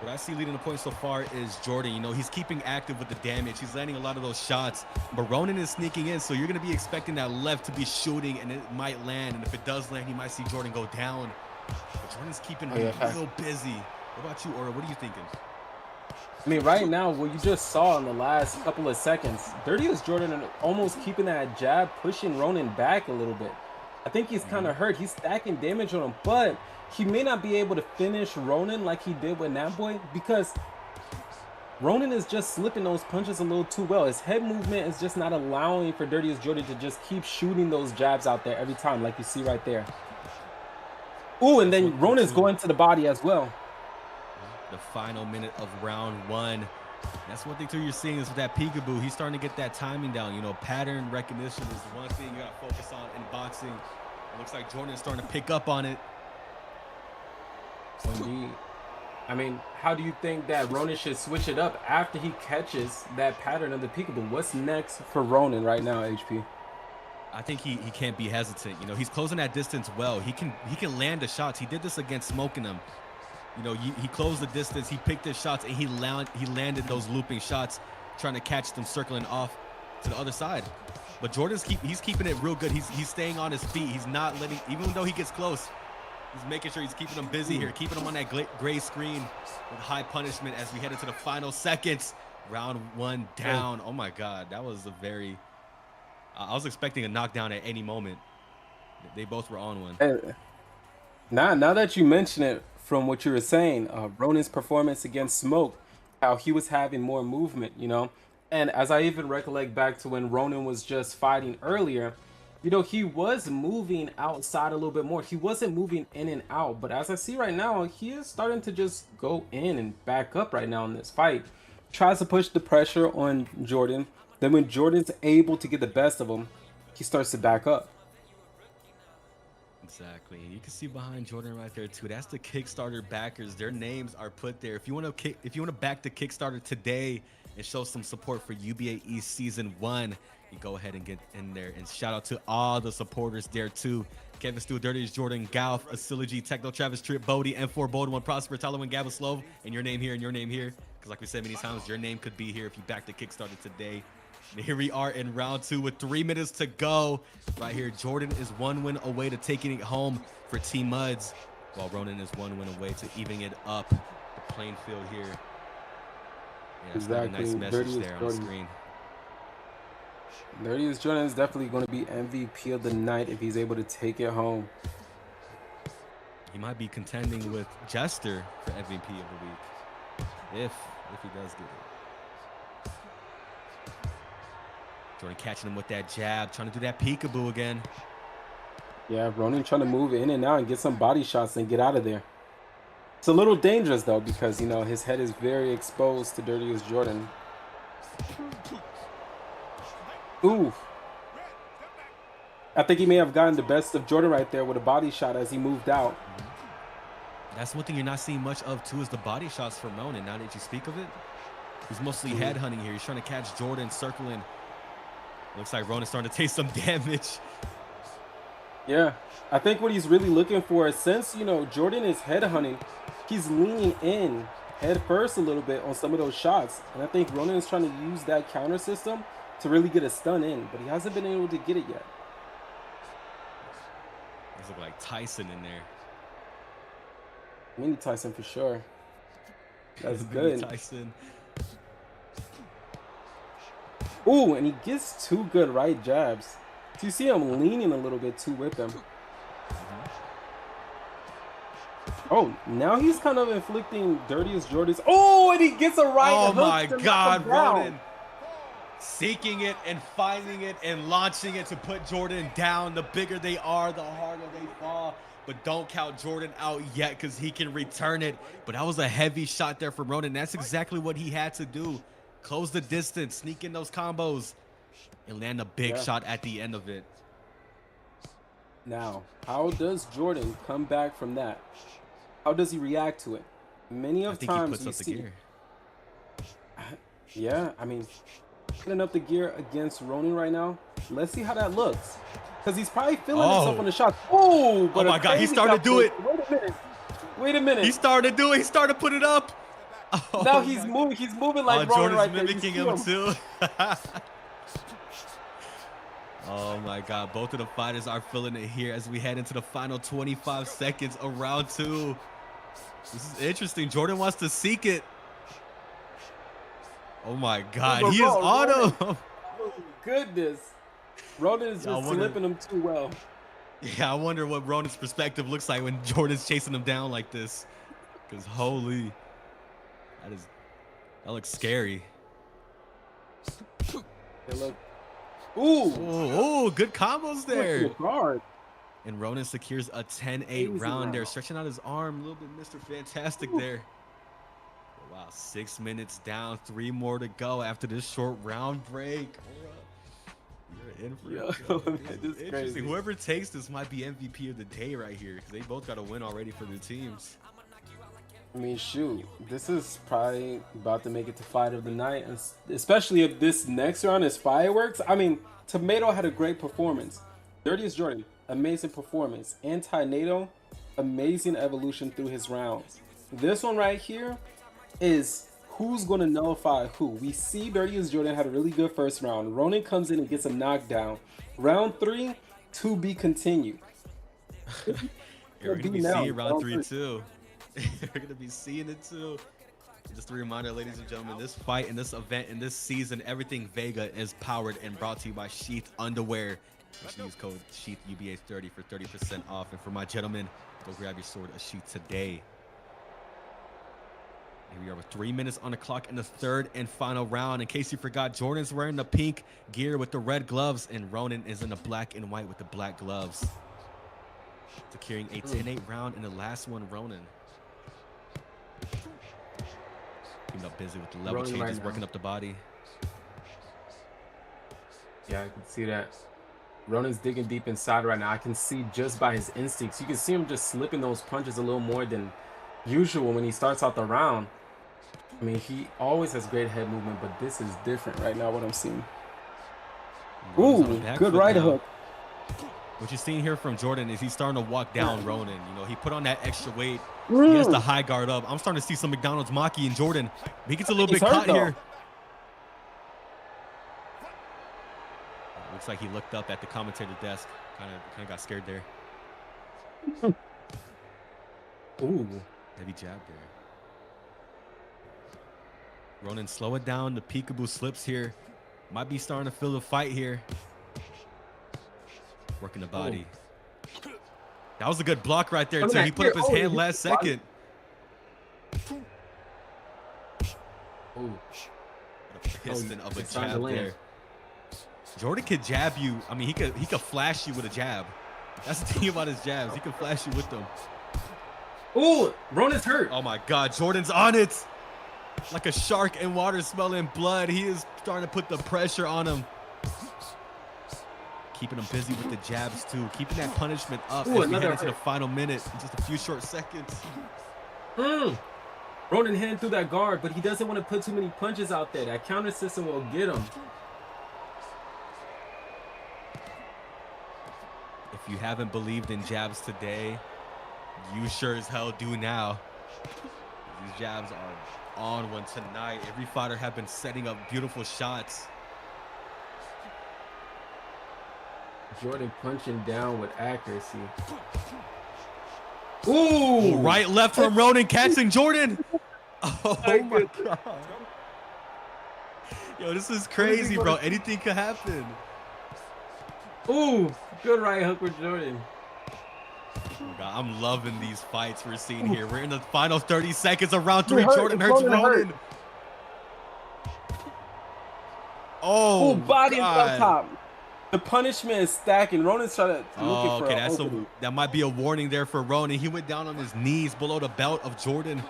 What I see leading the point so far is Jordan. You know, he's keeping active with the damage. He's landing a lot of those shots. But Ronan is sneaking in, so you're going to be expecting that left to be shooting, and it might land. And if it does land, you might see Jordan go down. But Jordan's keeping him real busy. What about you, Aura? What are you thinking? I mean, right now, what you just saw in the last couple of seconds, Dirtiest Jordan almost keeping that jab, pushing Ronan back a little bit. I think he's kind of hurt. He's stacking damage on him, but he may not be able to finish Ronan like he did with Natboy, because Ronan is just slipping those punches a little too well. His head movement is just not allowing for Dirtiest Jordan to just keep shooting those jabs out there every time, like you see right there. Ooh, and then Ronan's going to the body as well. The final minute of round one. That's one thing too you're seeing is with that peekaboo. He's starting to get that timing down. You know, pattern recognition is one thing you got to focus on in boxing. It looks like Jordan is starting to pick up on it. Indeed. I mean, how do you think that Ronan should switch it up after he catches that pattern of the peekaboo? What's next for Ronan right now, HP? I think he can't be hesitant. You know, he's closing that distance well. He can land the shots. He did this against Smoking them. You know, he closed the distance. He picked his shots, and he landed those looping shots, trying to catch them circling off to the other side. But Jordan's he's keeping it real good. He's staying on his feet. He's not letting, even though he gets close, he's making sure he's keeping them busy here, keeping them on that gray screen with high punishment as we head into the final seconds. Round one down. Oh my God, that was a very. I was expecting a knockdown at any moment. They both were on one. And now that you mention it, from what you were saying, Ronan's performance against Smoke, how he was having more movement, you know, and as I even recollect back to when Ronan was just fighting earlier, you know, he was moving outside a little bit more. He wasn't moving in and out, but as I see right now, he is starting to just go in and back up right now in this fight. Tries to push the pressure on Jordan. Then when Jordan's able to get the best of him, he starts to back up. Exactly. You can see behind Jordan right there too. That's the Kickstarter backers. Their names are put there. If you want to back the Kickstarter today and show some support for UBAE Season 1, you go ahead and get in there. And shout out to all the supporters there too. Kevin Stu, Dirtiest Jordan, Galf, Asilogy, Techno, Travis, Trip, Bodie, M4, Bold One, Prosper, Talawin, Gabaslov, and your name here and your name here. Because like we said many times, your name could be here if you back the Kickstarter today. And here we are in round two with 3 minutes to go. Right here, Jordan is 1 win away to taking it home for Team MUDS, while Ronan is 1 win away to evening it up the playing field here. Yeah, that's exactly. A nice message there on the screen. Darius Jordan is definitely going to be MVP of the night if he's able to take it home. He might be contending with Jester for MVP of the week if he does get it. Jordan catching him with that jab, trying to do that peekaboo again. Yeah, Ronan trying to move in and out and get some body shots and get out of there. It's a little dangerous though because, you know, his head is very exposed to Darius Jordan. Ooh. I think he may have gotten the best of Jordan right there with a body shot as he moved out. That's one thing you're not seeing much of too is the body shots from Ronan. Now that you speak of it, he's mostly head hunting here. He's trying to catch Jordan circling. Looks like Ronan's starting to take some damage. Yeah, I think what he's really looking for is, since, you know, Jordan is head hunting, he's leaning in head first a little bit on some of those shots. And I think Ronan is trying to use that counter system to really get a stun in, but he hasn't been able to get it yet. He's looking like Tyson in there. Mini Tyson for sure. That's good. Tyson. Ooh, and he gets two good right jabs. So you see him leaning a little bit too with him. Oh, now he's kind of inflicting Darius Jordan's. Oh, and he gets a right hook. Oh my God, Ronan. Seeking it and finding it and launching it to put Jordan down. The bigger they are, the harder they fall. But don't count Jordan out yet because he can return it. But that was a heavy shot there from Ronan. That's exactly what he had to do. Close the distance, sneak in those combos, and land a big shot at the end of it. Now, how does Jordan come back from that? How does he react to it? Many of times he puts up the gear. Yeah, I mean, putting up the gear against Ronan right now. Let's see how that looks. Because he's probably feeling himself on the shot. Oh, but oh my God, he started to do it. Wait a minute. Wait a minute. He started to do it. He started to put it up. Oh, now he's moving. He's moving like Ronan right there. Jordan's mimicking him too. Oh my God, both of the fighters are feeling it here as we head into the final 25 seconds of round two. This is interesting. Jordan wants to seek it. Oh my God, he is on him. Oh goodness. Ronan is just slipping him too well. Yeah, I wonder what Ronan's perspective looks like when Jordan's chasing him down like this. Because holy, that looks scary. Ooh, good combos there. And Ronan secures a 10-8 round there, stretching out his arm a little bit, Mr. Fantastic there. Wow, 6 minutes down, 3 more to go after this short round break. You're in for it. This is interesting. Whoever takes this might be MVP of the day right here because they both got a win already for their teams. I mean, shoot, this is probably about to make it to fight of the night, especially if this next round is fireworks. I mean, Tomato had a great performance. Darius Jordan, amazing performance. Anti-NATO, amazing evolution through his rounds. This one right here is who's going to nullify who. We see Darius Jordan had a really good first round. Ronan comes in and gets a knockdown. Round 3, to be continued. We're going to be seeing round 3 too. We're going to be seeing it too. Just a reminder, ladies and gentlemen, this fight and this event and this season, everything Vega is powered and brought to you by SHEATH Underwear. Make sure you use code SHEATH UBAE30 for 30% off. And for my gentlemen, go grab your sword of SHEATH today. Here we are with 3 minutes on the clock in the third and final round. In case you forgot, Jordan's wearing the pink gear with the red gloves, and Ronan is in the black and white with the black gloves. Securing a 10-8 round in the last one, Ronan. Keeping up busy with the level changes, working up the body. Yeah, I can see that. Ronan's digging deep inside right now. I can see just by his instincts. You can see him just slipping those punches a little more than usual when he starts out the round. I mean, he always has great head movement, but this is different right now, what I'm seeing. Ooh, good right hook. What you're seeing here from Jordan is he's starting to walk down Ronan. You know, he put on that extra weight. He has the high guard up. I'm starting to see some McDonald's Maki in Jordan. He gets a little bit caught here. Looks like he looked up at the commentator desk. Kind of got scared there. Ooh. Heavy jab there. Ronan, slow it down. The peekaboo slips here. Might be starting to feel the fight here. Working the body. That was a good block right there, too. He put up his hand last second. Ooh. What a piston of a jab there. Jordan could jab you. I mean, he could flash you with a jab. That's the thing about his jabs. He can flash you with them. Ooh, Ronan's hurt. Oh my God, Jordan's on it. Like a shark in water smelling blood. He is starting to put the pressure on him. Keeping him busy with the jabs too. Keeping that punishment up as we head into the final minute in just a few short seconds. Ronan heading through that guard, but he doesn't want to put too many punches out there. That counter system will get him. If you haven't believed in jabs today, you sure as hell do now. These jabs are on one tonight. Every fighter have been setting up beautiful shots. Jordan punching down with accuracy. Ooh! Right, left from Ronan, catching Jordan. Oh my God. Yo, this is crazy, bro. Anything could happen. Ooh, good right hook with Jordan. Oh God, I'm loving these fights we're seeing here. We're in the final 30 seconds of round 3. Jordan hurts Ronan. Oh, body on top. The punishment is stacking. Ronan's trying to look for that's that might be a warning there for Ronan. He went down on his knees below the belt of Jordan.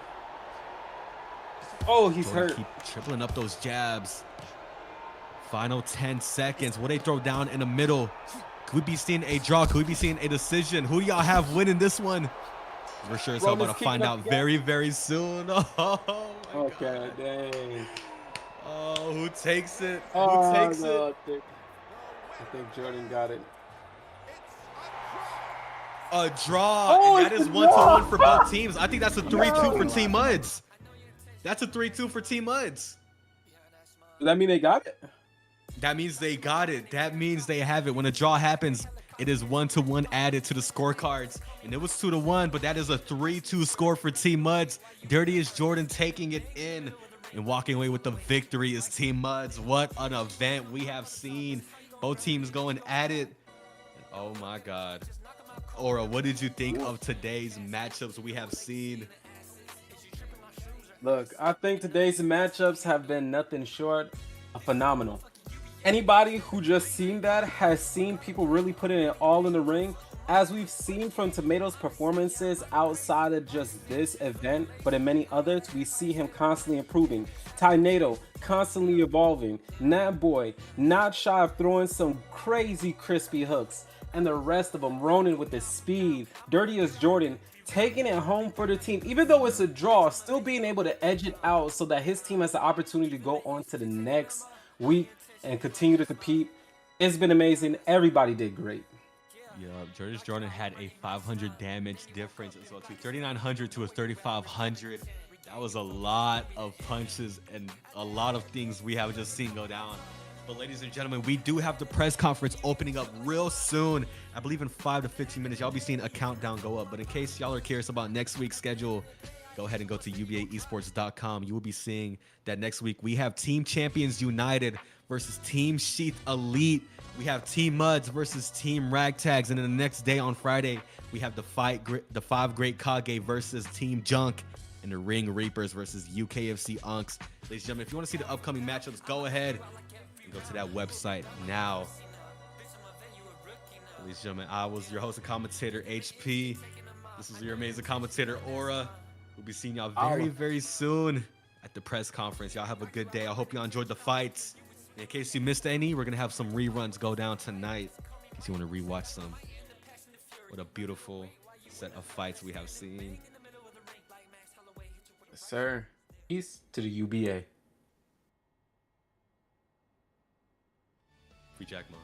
Oh, he's hurt. Keep tripling up those jabs. Final 10 seconds. What they throw down in the middle? Could we be seeing a draw? Could we be seeing a decision? Who do y'all have winning this one? We're sure as hell about to find out very, very soon. Oh, okay, dang. Oh, who takes it? Who takes it? I think Jordan got it. A draw. And that is 1-1 for both teams. I think that's a 3-2 for Team MUDS. That's a 3-2 for Team MUDS. Does that mean they got it? That means they got it. That means they have it. When a draw happens, it is 1-1 added to the scorecards. And it was 2-1, but that is a 3-2 score for Team MUDS. Dirty is Jordan taking it in and walking away with the victory is Team MUDS. What an event we have seen. Both teams going at it. Oh my God. Aura, what did you think of today's matchups we have seen? Look, I think today's matchups have been nothing short of phenomenal. Anybody who just seen that has seen people really putting it all in the ring. As we've seen from Tomato's performances outside of just this event, but in many others, we see him constantly improving. Tornado constantly evolving. Nat Boy not shy of throwing some crazy crispy hooks. And the rest of them, Ronan with the speed. Dirty as Jordan taking it home for the team. Even though it's a draw, still being able to edge it out so that his team has the opportunity to go on to the next week and continue to compete. It's been amazing. Everybody did great. Yeah, Jordan had a 500 damage difference as well, too. 3,900 to a 3,500. That was a lot of punches and a lot of things we have just seen go down. But ladies and gentlemen, we do have the press conference opening up real soon. I believe in 5 to 15 minutes. Y'all be seeing a countdown go up. But in case y'all are curious about next week's schedule, go ahead and go to UBAEsports.com. You will be seeing that next week we have Team Champions United versus Team SHEATH Elite. We have Team MUDS versus Team Ragtags. And then the next day on Friday, we have the 5 Great Kage versus Team jUnC. And the Ring Reapers versus UKFC UNCs. Ladies and gentlemen, if you want to see the upcoming matchups, go ahead and go to that website now. Ladies and gentlemen, I was your host and commentator, HP. This is your amazing commentator, Aura. We'll be seeing y'all very, very soon at the press conference. Y'all have a good day. I hope y'all enjoyed the fights. In case you missed any, we're going to have some reruns go down tonight in case you want to rewatch some. What a beautiful set of fights we have seen. Yes, sir. Peace to the UBA. Free Jack Ma.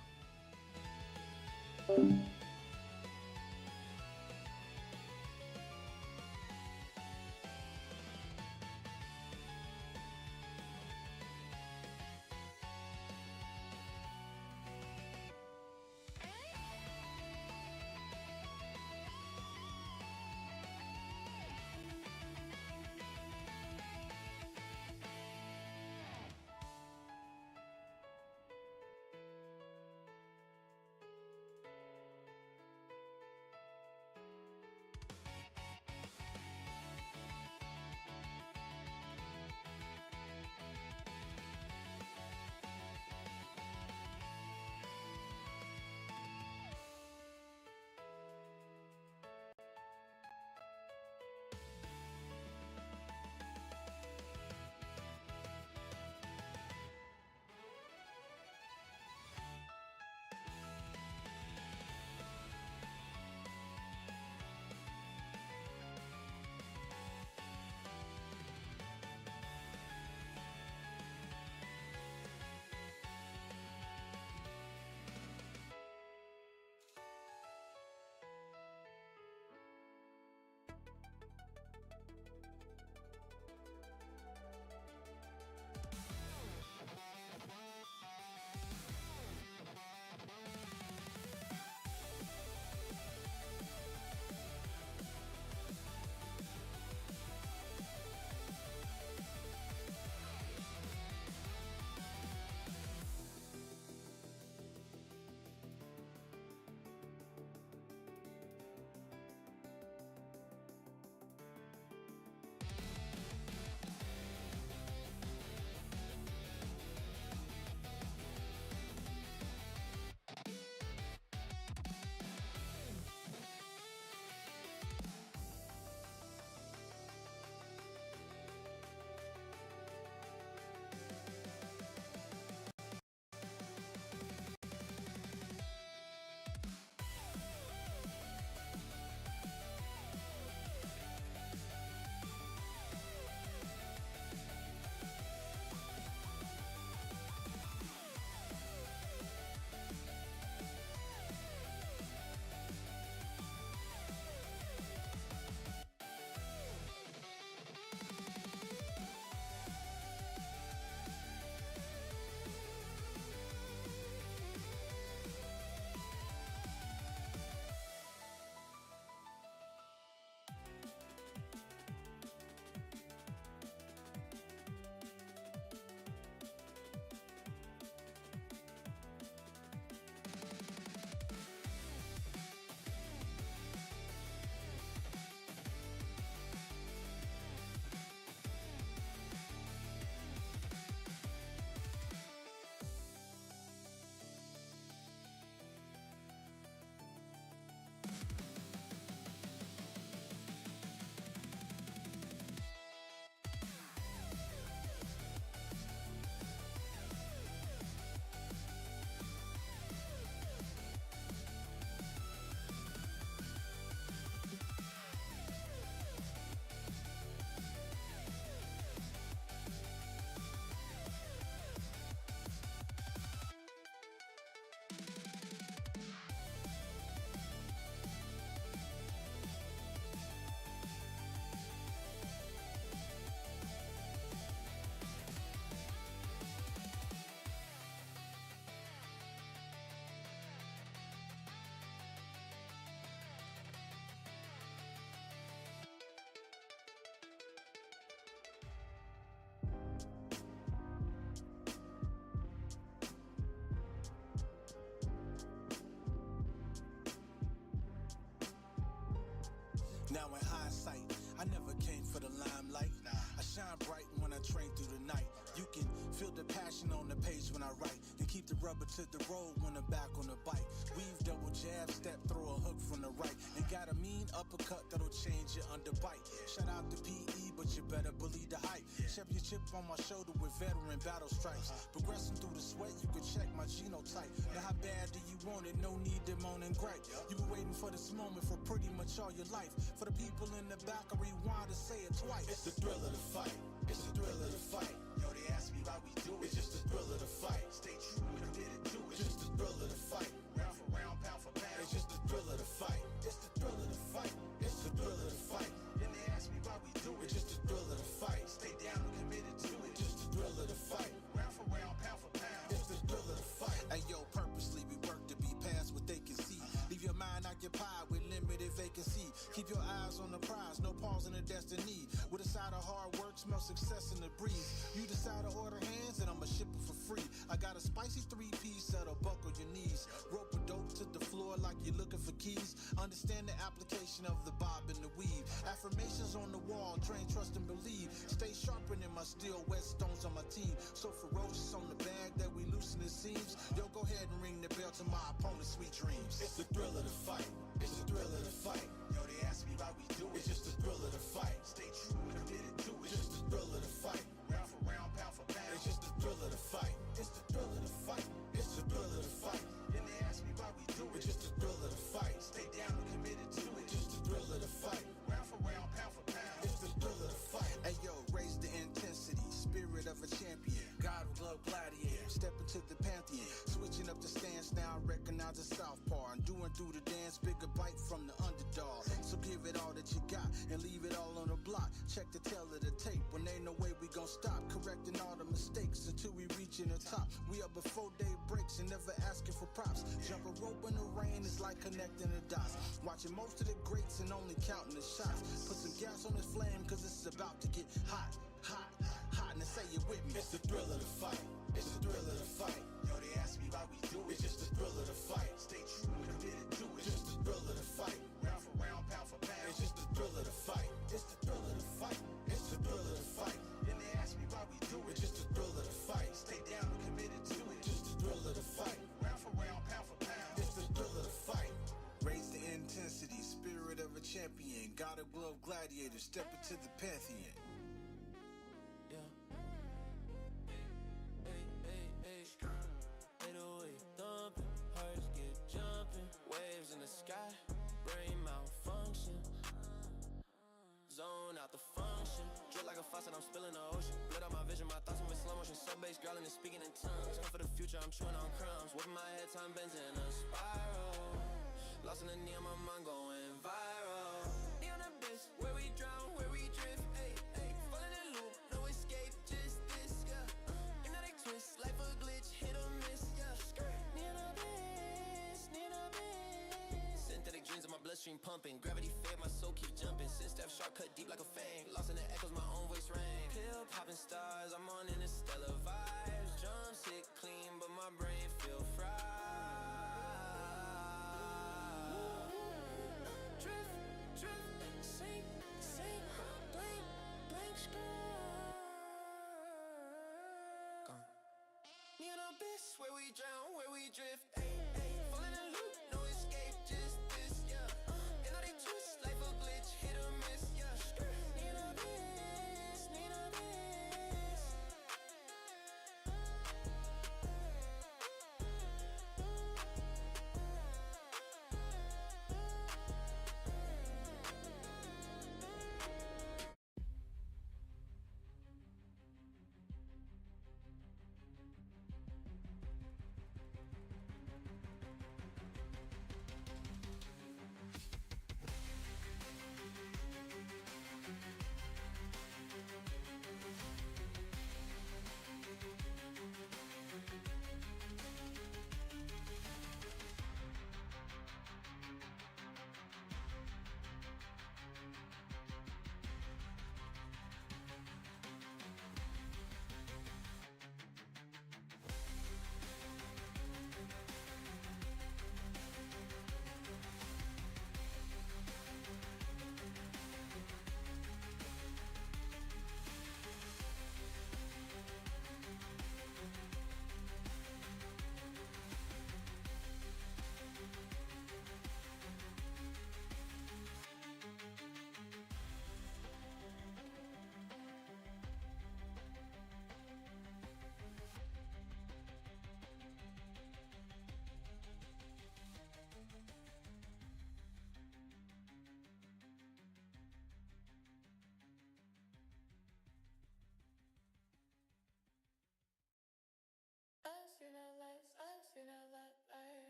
to the road when I'm back on the bike. Weave, double jab, step, throw a hook from the right. And got a mean uppercut that'll change your underbite. Shout out to PE, but you better believe the hype. Championship on my shoulder with veteran battle stripes. Progressing through the sweat, you can check my genotype. Now how bad do you want it? No need to moan and gripe. You been waiting for this moment for pretty much all your life. For the people in the back, I rewind to say it twice. It's the thrill of the fight. It's the thrill of the fight. Yo, they ask me why we do it. It's just the thrill of the fight. Stay true, committed to it. It's just the thrill of the fight. Round for round, pound for pound. It's just the thrill of the fight. It's the thrill of the fight. It's the thrill of the fight. Then they ask me why we do it. It's just the thrill of the fight. Stay down and committed to it. Just the thrill of the fight. Round for round, pound for pound. It's the thrill of the fight. Hey yo, purposely we work to be past what they can see. Leave your mind occupied with limited vacancy. Keep your eyes on the prize, no pause in the destiny. With a side of hard work, smell success in the breeze. You decide to order hands and I'ma ship it for free. I got a spicy 3-piece that'll buckle your knees. Rope a dope to the floor like you're looking for keys. Understand the application of the bob and the weave. Affirmations on the wall, train, trust and believe. Stay sharpening my steel, whetstones on my team. So ferocious on the bag that we loosen the seams. Yo, go ahead and ring the bell to my opponent's sweet dreams. It's the thrill of the fight. It's the thrill of the fight. Yo, they ask me why we do it. It's just the thrill of the fight. Stay true, committed to it. It's just the thrill of the fight. Round for round, pound for pound. It's just the thrill of the fight. It's the thrill of the fight. It's the thrill of the fight. Then they ask me why we do it. It's just the thrill of the fight. Stay down and committed to it. Just the thrill of the fight. Round for round, pound for pound. It's the thrill of the fight. Hey yo, raise the intensity, spirit of a champion. God of love gladiator, step into the pantheon. Switching up the stance now, recognize the southpaw. I'm doing through the dance, bigger bite from the underdog. So give it all that you got and leave it all on the block. Check the tail of the tape, when ain't no way we gon' stop. Correcting all the mistakes until we reaching the top. We up before day breaks and never asking for props. Jump a rope in the rain is like connecting the dots. Watching most of the greats and only counting the shots. Put some gas on this flame cause it's about to get hot, hot, hot. And say it with me. It's the thrill of the fight. It's the thrill of the fight. Yo, they ask me why we do it. It's just the thrill of the fight. Stay true, committed to it. It's just the thrill of the fight. Round for round, pound for pound. It's just the thrill of the fight. It's the thrill of the fight. It's the thrill of the fight. Then they ask me why we do it. It's just the thrill of the fight. Stay down and committed to it. Just the thrill of the fight. Round for round, pound for pound. It's the thrill of the fight. Raise the intensity, spirit of a champion. God of glove gladiator, step into the pantheon. Yeah. Hey, 808 thumping, hearts get jumping, waves in the sky, brain malfunction, zone out the function, drip like a faucet, I'm spilling the ocean, blood out my vision, my thoughts in slow motion, sub-bass growling and speaking in tongues, come for the future, I'm chewing on crumbs, whipping my head, time bends in a spiral, lost in the neon, my mind going viral, neon abyss, where we drown, where we drift, fall in a loop, no escape, just this, yeah, hypnotic twist, life a glitch, hit or miss, yeah, neon abyss, synthetic dreams in my bloodstream pumping, gravity fed, my soul keep jumping, sin step sharp, cut deep like a fang, lost in the echoes, my own voice rang, pill popping stars, I'm on interstellar vibes, drums hit clean, but my brain feel fried. Neon abyss, where we drown, where we drift, fall in a loop, no escape, just this, yeah, hypnotic twist, life a glitch, hit or miss, yeah, neon abyss, neon abyss.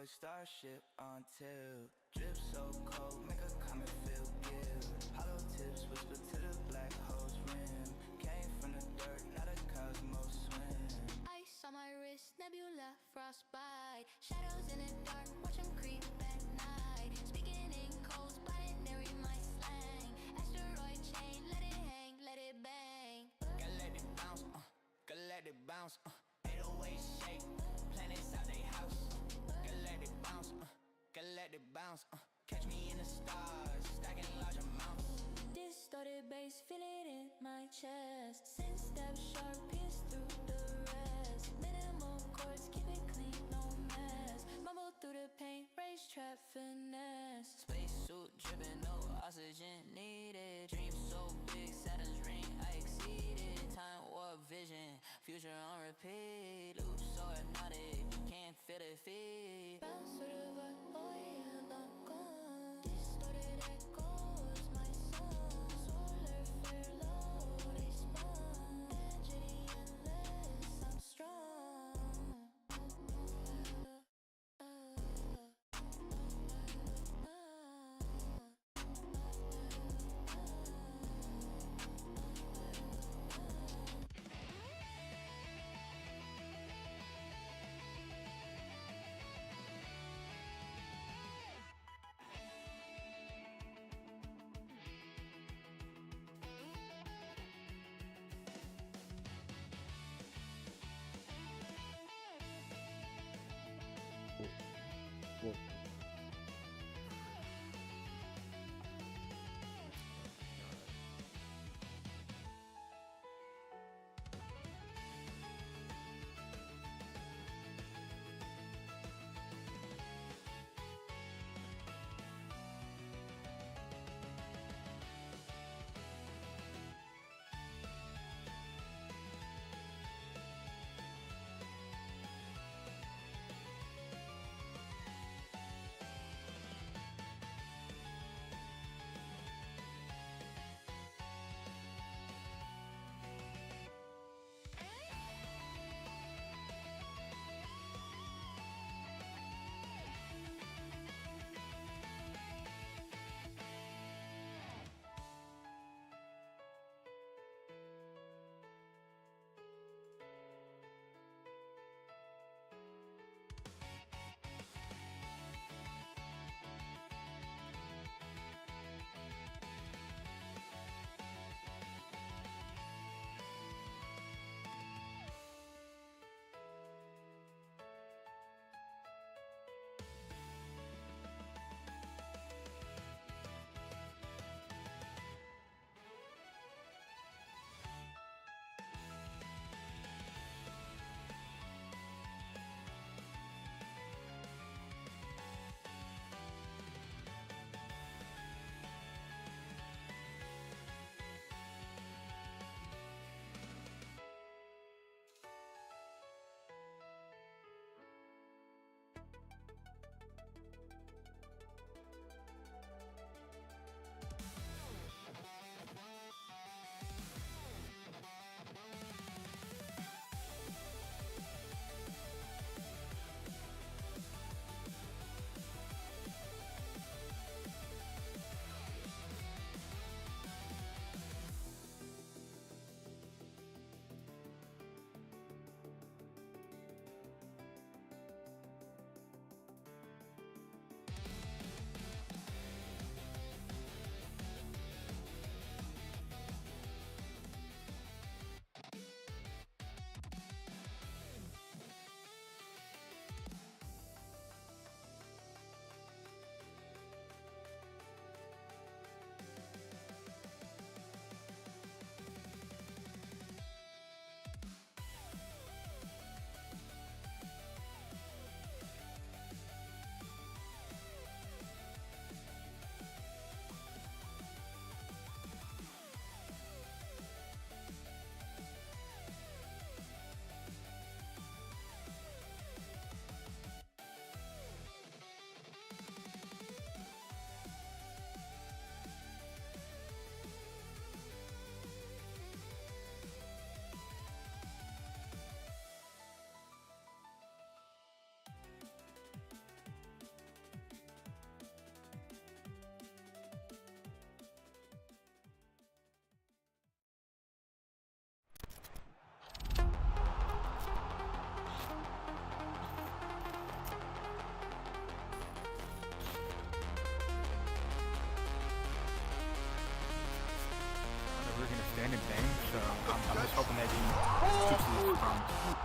Android starship on tilt. Drip so cold, make a comet feel guilt. Hollow tips whisper to the black hole's rim. Came from the dirt, now the cosmos swim. Ice on my wrist, nebula, frostbite. Shadows in the dark, watch them creep at night. Speaking in codes, binary my slang. Asteroid chain, let it hang, let it bang. Galactic bounce, galactic bounce, 808 shake. Planets out they house. Galactic bounce, galactic bounce. Catch me in the stars, stacking large amounts. Distorted bass, feel it in my chest. Sense step sharp, pierce through the rest. Minimal chords, keep it clean, no mess. Mumble through the paint, race trap finesse. Spacesuit dripping, no oxygen needed. Dream so big, Saturn's ring, I exceeded. Time warp vision, future on repeat. Loops so hypnotic, can't feel the feet. Bounce through the void, oh yeah, long gone. Distorted echoes, my song. Solar flare low, they spawn. Edge of the endless, I'm strong.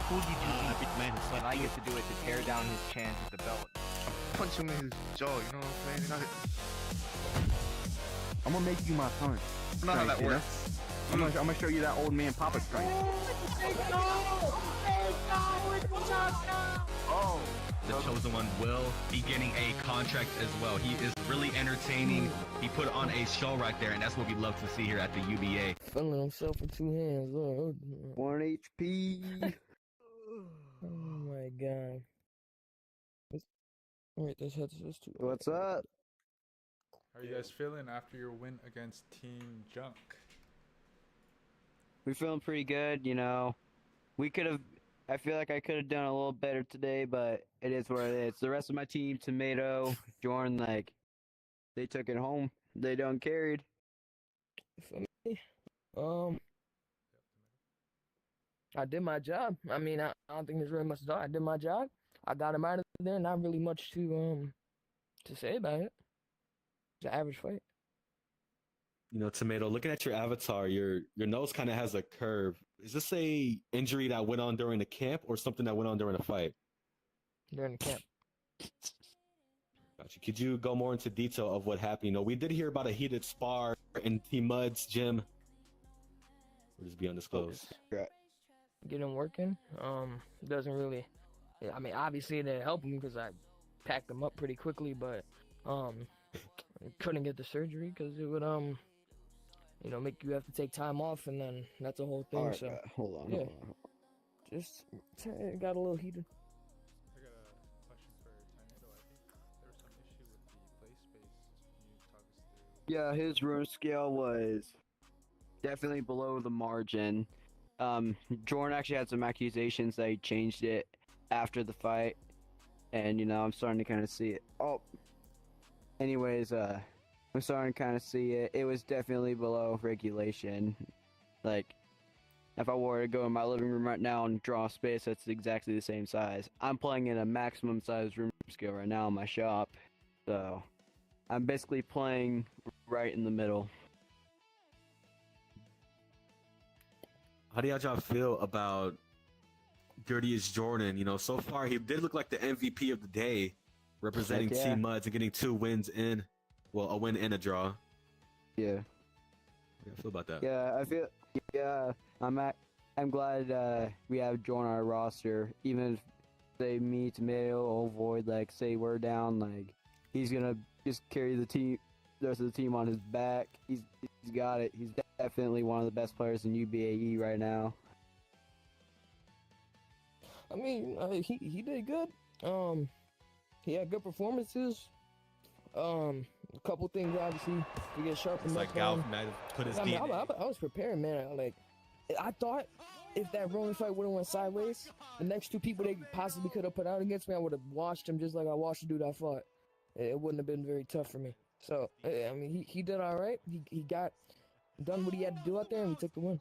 cool you do but I get to do it to tear down his chance at the belt. Punch him in his jaw, you know what I'm saying? I'm gonna make you my son. I know how that works. I'm gonna show you that old man Papa strike. Oh. The chosen one will be getting a contract as well. He is really entertaining. He put on a show right there, and that's what we love to see here at the UBA. Feeling himself in 2 hands. 1 HP. Oh my god. Alright, this headset's too. What's up? How are you guys feeling after your win against Team jUnC? We're feeling pretty good, you know. I feel like I could have done a little better today, but it is what it is. The rest of my team, Tomato, Jordan, like, they took it home. They done carried. For me, I did my job. I mean, I don't think there's really much to do. I did my job. I got him out of there. Not really much to say about it. It's an average fight. You know, Tomato, looking at your avatar, your nose kind of has a curve. Is this a injury that went on during the camp or something that went on during the fight? During the camp. Gotcha. Could you go more into detail of what happened? You know, we did hear about a heated spar in Team MUDS gym. Or just be undisclosed. Get him working. Doesn't really. I mean, obviously it didn't help him because I packed him up pretty quickly, but couldn't get the surgery because it would you know, make you have to take time off, and then that's a whole thing. All right, so hold on. Just it got a little heated. I got a question for Tornado. I think there was some issue with the play space. Can you talk us through? Yeah, his rune scale was definitely below the margin. Jordan actually had some accusations that he changed it after the fight, and you know, I'm starting to kind of see it. Anyways, I'm starting to kind of see it. It was definitely below regulation. Like, if I were to go in my living room right now and draw a space that's exactly the same size, I'm playing in a maximum size room scale right now in my shop. So, I'm basically playing right in the middle. How do y'all feel about Dirtiest Jordan? You know, so far he did look like the MVP of the day, representing Heck yeah. Team MUDS and getting 2 wins in. Well, a win and a draw. Yeah. How do you feel about that? Yeah, I'm glad we have Jordan on our roster. Even if, say, me, Tomato, or Void, like, say we're down, like, he's gonna just carry the rest of the team on his back. He's got it. He's definitely one of the best players in UBAE right now. I mean, he did good. He had good performances. A couple things obviously to get sharpened up. Like Gal might have put his I mean, DNA. I was prepared, man. Like, I thought if that Roman fight would have went sideways, the next 2 people they possibly could have put out against me, I would have watched him just like I watched the dude I fought. It wouldn't have been very tough for me. So, I mean, he did all right. He got done what he had to do out there, and we took the win.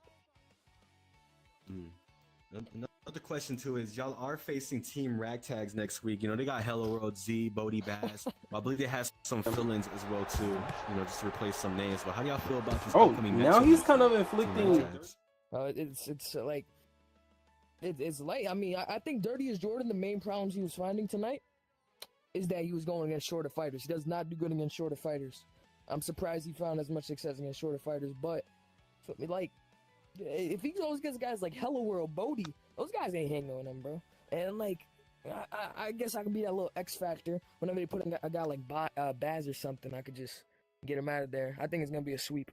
Another question too is y'all are facing Team Ragtags next week. You know, they got Hello World, Z, Bodie, Bass. I believe they have some fill-ins as well too. You know, just to replace some names. But how do y'all feel about this upcoming now matchup he's with kind of Team inflicting. It's like it's late. I mean, I think Dirtiest Jordan, the main problems he was finding tonight is that he was going against shorter fighters. He does not do good against shorter fighters. I'm surprised he found as much success against shorter fighters. But like, if he goes against guys like Hello World, Bodie, those guys ain't hanging with him, bro. And like, I guess I can be that little X factor. Whenever they put a guy like Baz or something, I could just get him out of there. I think it's gonna be a sweep.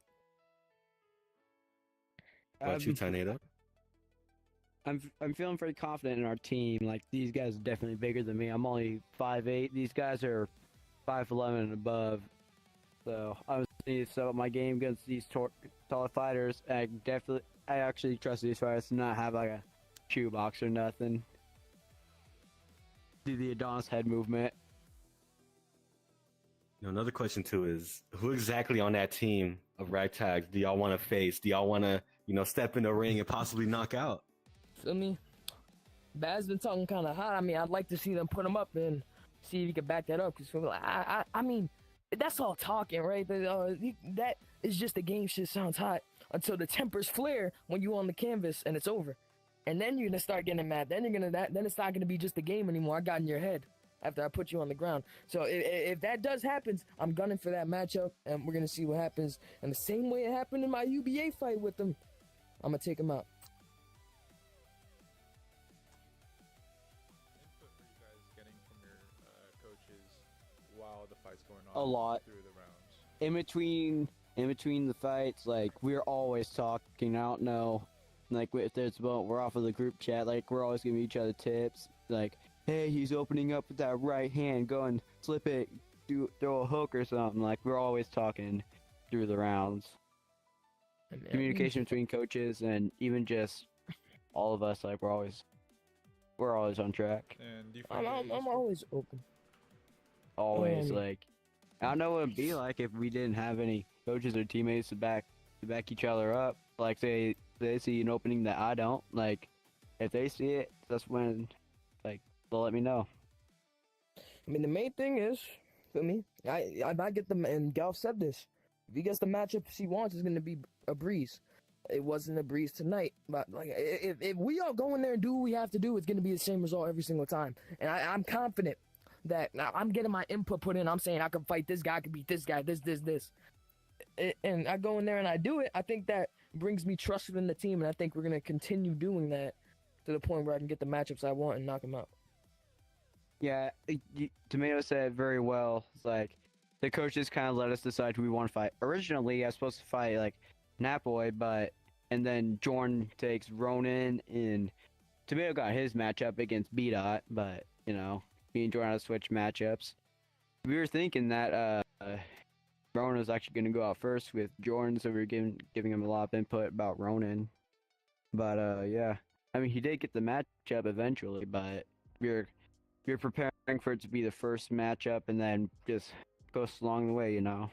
What about you, Tornado? I'm feeling pretty confident in our team. Like, these guys are definitely bigger than me. I'm only 5'8". These guys are 5'11" and above. So I was need to set up my game against these taller fighters. I actually trust these fighters to not have like a shoebox or nothing. Do the Adonis head movement. You know, another question too is who exactly on that team of Ragtags do y'all want to face? Do y'all want to, you know, step in the ring and possibly knock out? Feel me? Bad's been talking kind of hot. I mean, I'd like to see them put him up and see if he can back that up. Cause I mean, that's all talking, right? That is just the game. Shit sounds hot until the tempers flare when you on the canvas and it's over. and then you're gonna start getting mad. Then then it's not gonna be just a game anymore. I got in your head after I put you on the ground. So if that does happen, I'm gunning for that matchup, and we're gonna see what happens. And the same way it happened in my UBA fight with them, I'm gonna take him out. Input are you guys getting from your coaches while the fight's going on? A lot. Through the rounds. In between the fights, like we're always talking. I don't know, like if there's we're off of the group chat, like we're always giving each other tips. Like, hey, he's opening up with that right hand, go and slip it, throw a hook or something. Like we're always talking through the rounds. Communication between coaches and even just all of us, like we're always on track. And do you find I'm always open. Always like, I don't know what it'd be like if we didn't have any coaches or teammates to back each other up. Like they see an opening that I don't. Like if they see it, that's when like they'll let me know. I mean, the main thing is, for me, I get them, and Galf said this. If he gets the matchup he wants, it's gonna be a breeze. It wasn't a breeze tonight, but like if we all go in there and do what we have to do, it's gonna be the same result every single time. And I'm confident that I'm getting my input put in. I'm saying I can fight this guy, I can beat this guy, this. And I go in there and I do it. I think that brings me trust within the team, and I think we're gonna continue doing that to the point where I can get the matchups I want and knock them out. Yeah, Tomato said very well. It's like the coaches kind of let us decide who we want to fight. Originally, I was supposed to fight like Natboy, and then Jordan takes Ronan, and Tomato got his matchup against B-Dot, but you know, me and Jordan had to switch matchups. We were thinking that Ronan was actually going to go out first with Jordan, so we were giving him a lot of input about Ronan. But yeah, I mean, he did get the matchup eventually, but we're preparing for it to be the first matchup, and then just goes along the way, you know.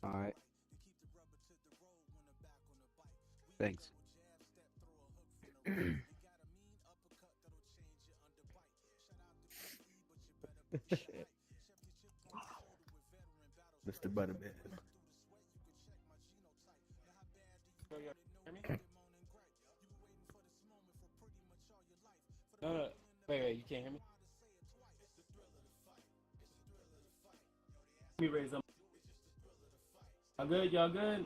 All right. Thanks. Mr. Butterman. No, wait, you can't hear me? Let me raise them. Y'all good? Y'all good?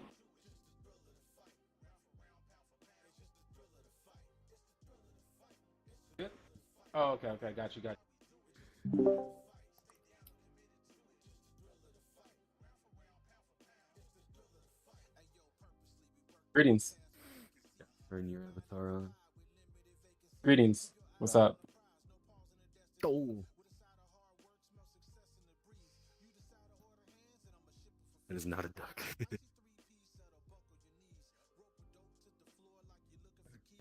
Good? Oh, okay, got you. Greetings. Turn your avatar on. Greetings. What's up? Oh. It is not a duck.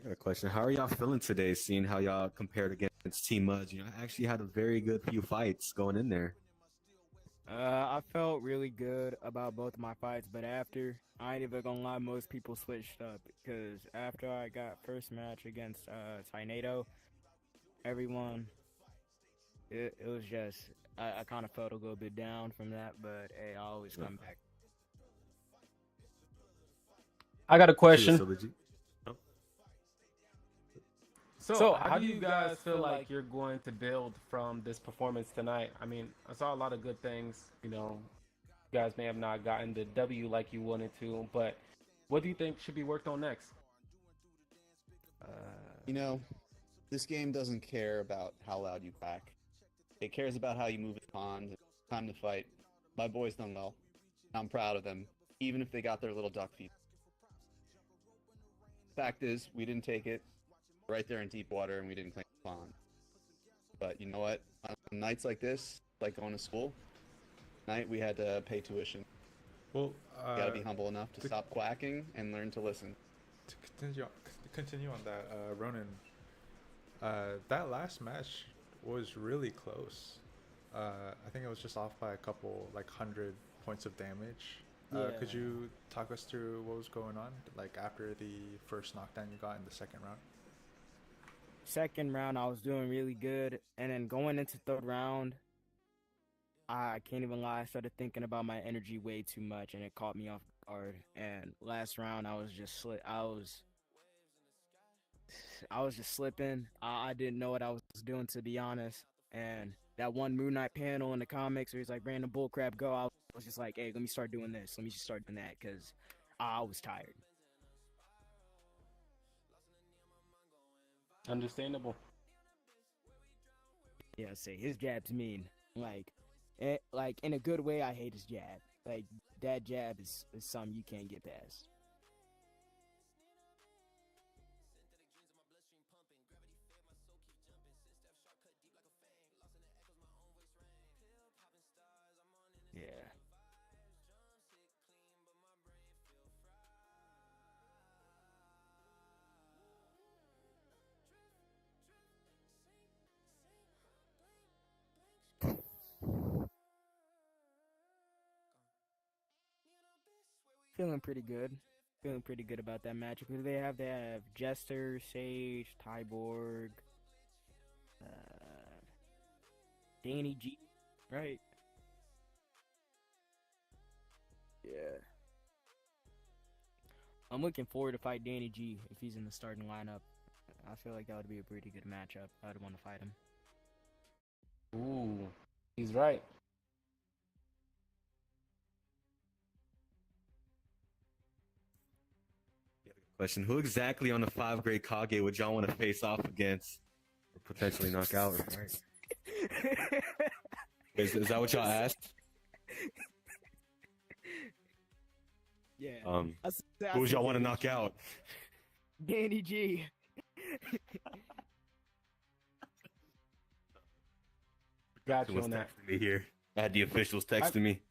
I got a question. How are y'all feeling today, seeing how y'all compared against Team MUDS? You know, I actually had a very good few fights going in there. I felt really good about both my fights, but after, I ain't even gonna lie, most people switched up, because after I got first match against Tornado, everyone, it was just, I kind of felt a little bit down from that, but hey, I always come back. I got a question. Oh. So, how do you guys feel like you're going to build from this performance tonight? I mean, I saw a lot of good things. You know, you guys may have not gotten the W like you wanted to, but what do you think should be worked on next? You know, this game doesn't care about how loud you pack. It cares about how you move the pond. Time to fight. My boys done well. I'm proud of them, even if they got their little duck feet. Fact is, we didn't take it right there in deep water, and we didn't clean the pond. But you know what? On nights like this, like going to school, tonight we had to pay tuition. Well, you gotta be humble enough to stop quacking and learn to listen. To continue on that, Ronan, that last match was really close. I think it was just off by a couple, like 100 points of damage. Could you talk us through what was going on, like after the first knockdown you got in the second round? Second round, I was doing really good, and then going into third round, I can't even lie. I started thinking about my energy way too much, and it caught me off guard. And last round, I was just I was just slipping. I didn't know what I was doing, to be honest. And that one Moon Knight panel in the comics where he's like, random bullcrap, go. I was just like, hey, let me start doing this. Let me just start doing that because I was tired. Understandable. Yeah, say his jab's mean. Like in a good way, I hate his jab. Like that jab is something you can't get past. Yeah. Feeling pretty good. Feeling pretty good about that matchup. Who do they have? They have Jester, Sage, Tyborg, Danny G, right? Yeah. I'm looking forward to fight Danny G if he's in the starting lineup. I feel like that would be a pretty good matchup. I'd want to fight him. Ooh, he's right. Question: Who exactly on the 5 grade Kage would y'all want to face off against, or potentially knock out? Right? Is that what y'all asked? Yeah. Who would y'all want to knock out? Danny G. Got you Who's on that. texting me here? I had the officials texting me.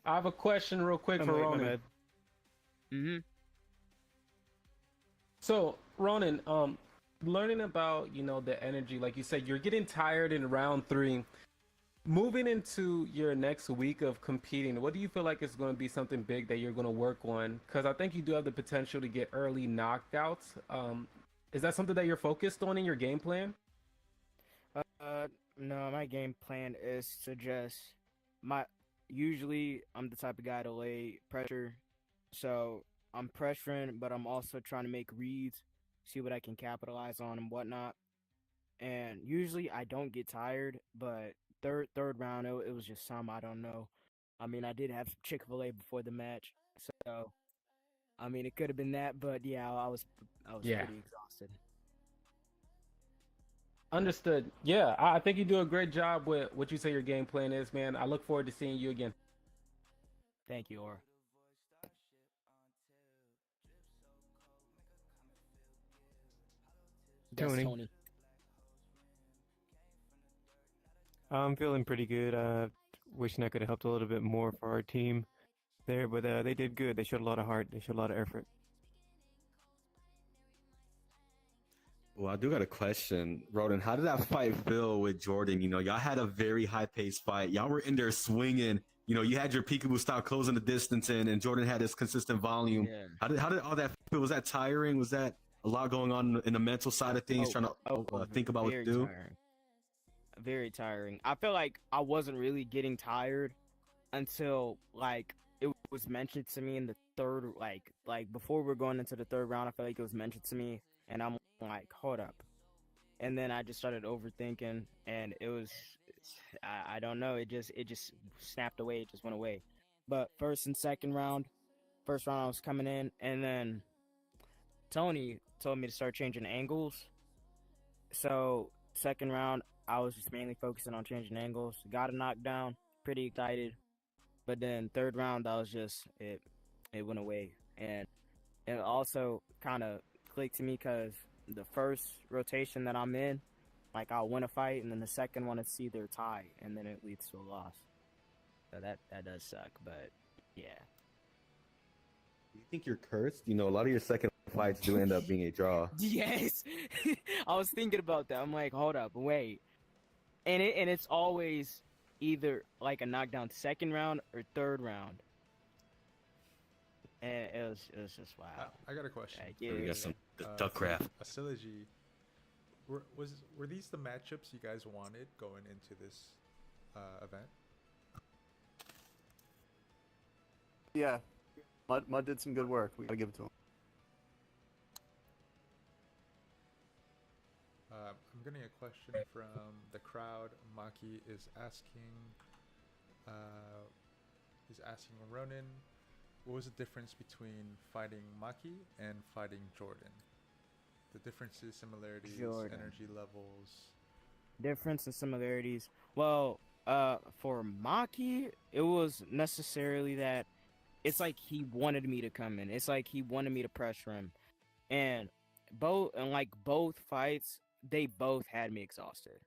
I have a question real quick for Ronan. Mm-hmm. So, Ronan, learning about, the energy, like you said, you're getting tired in round 3. Moving into your next week of competing, what do you feel like is going to be something big that you're going to work on? Because I think you do have the potential to get early knockouts. Is that something that you're focused on in your game plan? No, my game plan is to just usually I'm the type of guy to lay pressure. So I'm pressuring, but I'm also trying to make reads, see what I can capitalize on and whatnot. And usually I don't get tired, but third round it was just some, I don't know. I mean, I did have some Chick-fil-A before the match, so I mean it could have been that, but yeah, I was Yeah. pretty exhausted. Understood. Yeah, I think you do a great job with what you say your game plan is, man. I look forward to seeing you again. Thank you, Aura. That's Tony. Tony. I'm feeling pretty good. Wishing I could have helped a little bit more for our team there, but they did good. They showed a lot of heart. They showed a lot of effort. Well, I do got a question, Roden. How did that fight feel with Jordan? Y'all had a very high-paced fight. Y'all were in there swinging. You had your peekaboo style closing the distance in, and Jordan had his consistent volume. Yeah. How did all that feel? Was that tiring? Was that a lot going on in the mental side of things, trying to think about what to do? Tiring. Very tiring. I feel like I wasn't really getting tired until like it was mentioned to me in the third, like before we're going into the third round. I feel like it was mentioned to me, and I'm like, hold up. And then I just started overthinking, and it was, I don't know, it just snapped away. It just went away. But first round I was coming in, and then Tony told me to start changing angles. So second round, I was just mainly focusing on changing angles. Got a knockdown, pretty excited. But then third round, I was just, it went away. And it also kind of clicked to me because the first rotation that I'm in, like I'll win a fight, and then the second one it's either a tie, and then it leads to a loss. So that does suck, but yeah. Do you think you're cursed? A lot of your second fights do end up being a draw. Yes, I was thinking about that. I'm like, hold up, wait, and it's always either like a knockdown second round or third round, and it was just wow. I got a question. We got some duck craft. Asilogy. Were these the matchups you guys wanted going into this event? yeah, Mud did some good work. We gotta give it to him. I'm getting a question from the crowd. Maki is asking, Ronan, what was the difference between fighting Maki and fighting Jordan? The differences, similarities, Jordan. energy levels. Difference and similarities. Well, for Maki, it was necessarily that it's like he wanted me to come in. It's like he wanted me to pressure him, and both fights, they both had me exhausted,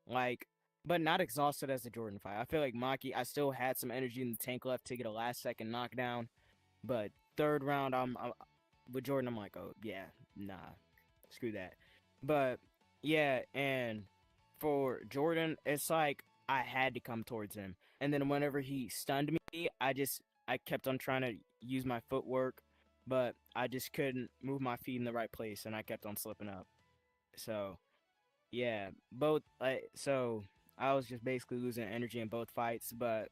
like, but not exhausted as the Jordan fight. I feel like Maki, I still had some energy in the tank left to get a last second knockdown, but third round, I'm with Jordan. I'm like, oh yeah, nah, screw that. But yeah, and for Jordan, it's like I had to come towards him, and then whenever he stunned me, I kept on trying to use my footwork, but I just couldn't move my feet in the right place, and I kept on slipping up. So yeah, so I was just basically losing energy in both fights, but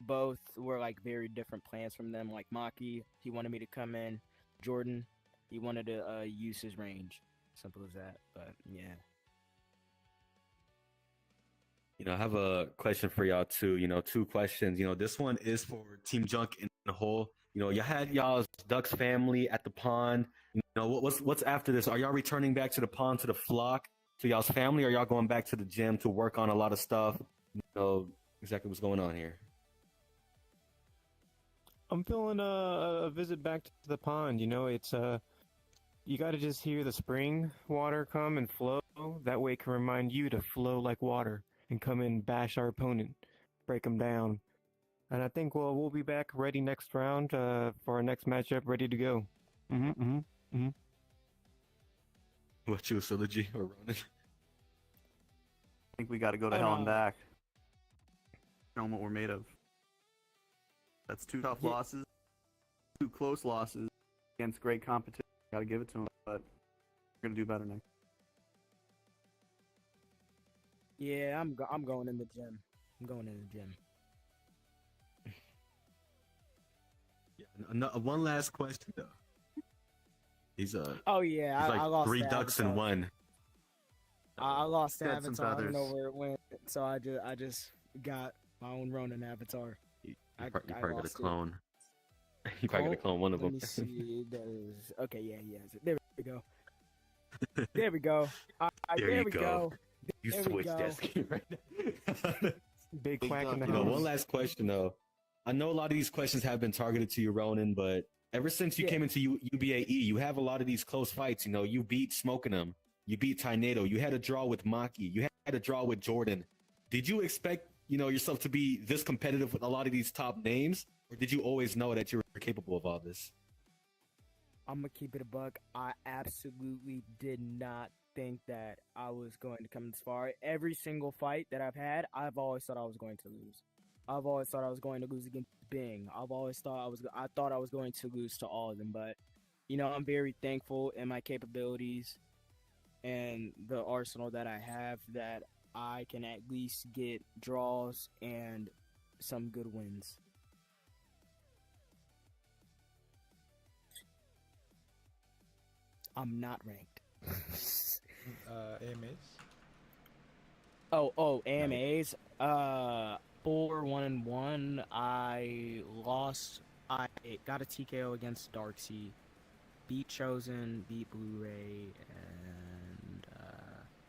both were like very different plans from them. Like Maki, he wanted me to come in. Jordan, he wanted to use his range. Simple as that. But yeah. I have a question for y'all too. Two questions. This one is for Team jUnC in the whole. You had y'all's Ducks family at the pond. What's after this? Are y'all returning back to the pond, to the flock, to y'all's family, or y'all going back to the gym to work on a lot of stuff? Exactly what's going on here. I'm feeling a visit back to the pond. It's you got to just hear the spring water come and flow. That way it can remind you to flow like water and come and bash our opponent, break them down. And I think we'll be back ready next round for our next matchup, ready to go. What you, Sylogy or Ronan? I think we got to go to hell and back. Show them what we're made of. That's two tough losses, two close losses against great competition. Got to give it to them, but we're gonna do better next. Yeah, I'm going in the gym. I'm going in the gym. One last question though. Oh yeah, he's like I lost 3 the ducks Avatar. in one. I lost the Got some Avatar. I don't feathers. know where it went, so I just got my own Ronin Avatar. You I probably got a lost it. clone. You probably got to clone one of Let them. me see. Okay, yeah, he has it. There we go. There we go. There we go. You There we switched go. that right now. Big quack in the One house. last question though. I know a lot of these questions have been targeted to you, Ronan, but ever since you came into UBAE, you have a lot of these close fights. You beat Smoking them. You beat Tornado. You had a draw with Maki. You had a draw with Jordan. Did you expect, yourself to be this competitive with a lot of these top names? Or did you always know that you were capable of all this? I'm gonna keep it a buck. I absolutely did not think that I was going to come this far. Every single fight that I've had, I've always thought I was going to lose. I've always thought I was going to lose against Bing. I thought I was going to lose to all of them, but I'm very thankful in my capabilities and the arsenal that I have that I can at least get draws and some good wins. I'm not ranked. AMAs? AMAs. 4-1-1. I lost. I got a TKO against Darksea, beat Chosen, beat Blu-ray, and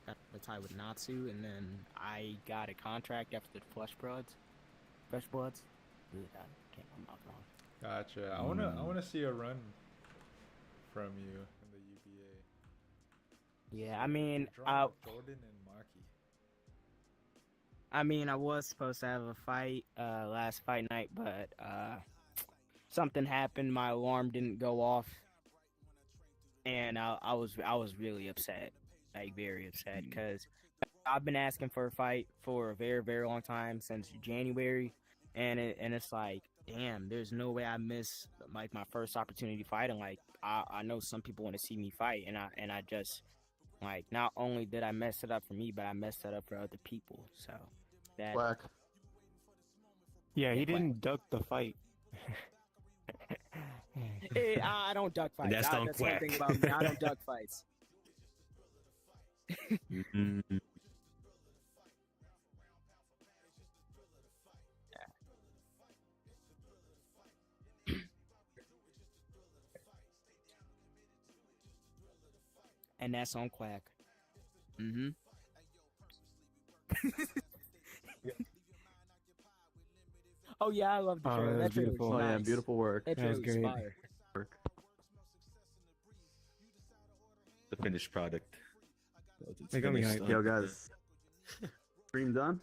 got the tie with Natsu, and then I got a contract after the Fresh Bloods. Ooh, I can't my mouth wrong. Gotcha. I wanna see a run from you in the UBA. Yeah, I mean, Jordan and Maki. I mean, I was supposed to have a fight last fight night, but something happened. My alarm didn't go off, and I was really upset, like very upset, because I've been asking for a fight for a very, very long time, since January, and it's like, damn, there's no way I miss like my first opportunity fighting. Like I know some people want to see me fight, and I just, like, not only did I mess it up for me, but I messed it up for other people. So that Quack. Yeah, he didn't duck the fight. I don't duck fights. That's on That's one thing Quack. about me. I don't duck fights. Mm. And that's on Quack. Mm-hmm. Oh yeah, I love the trailer. that was That trailer beautiful. was Oh yeah, nice. beautiful work. That That trailer was was great. fire. The finished product. They got me hyped. Yo guys, stream done.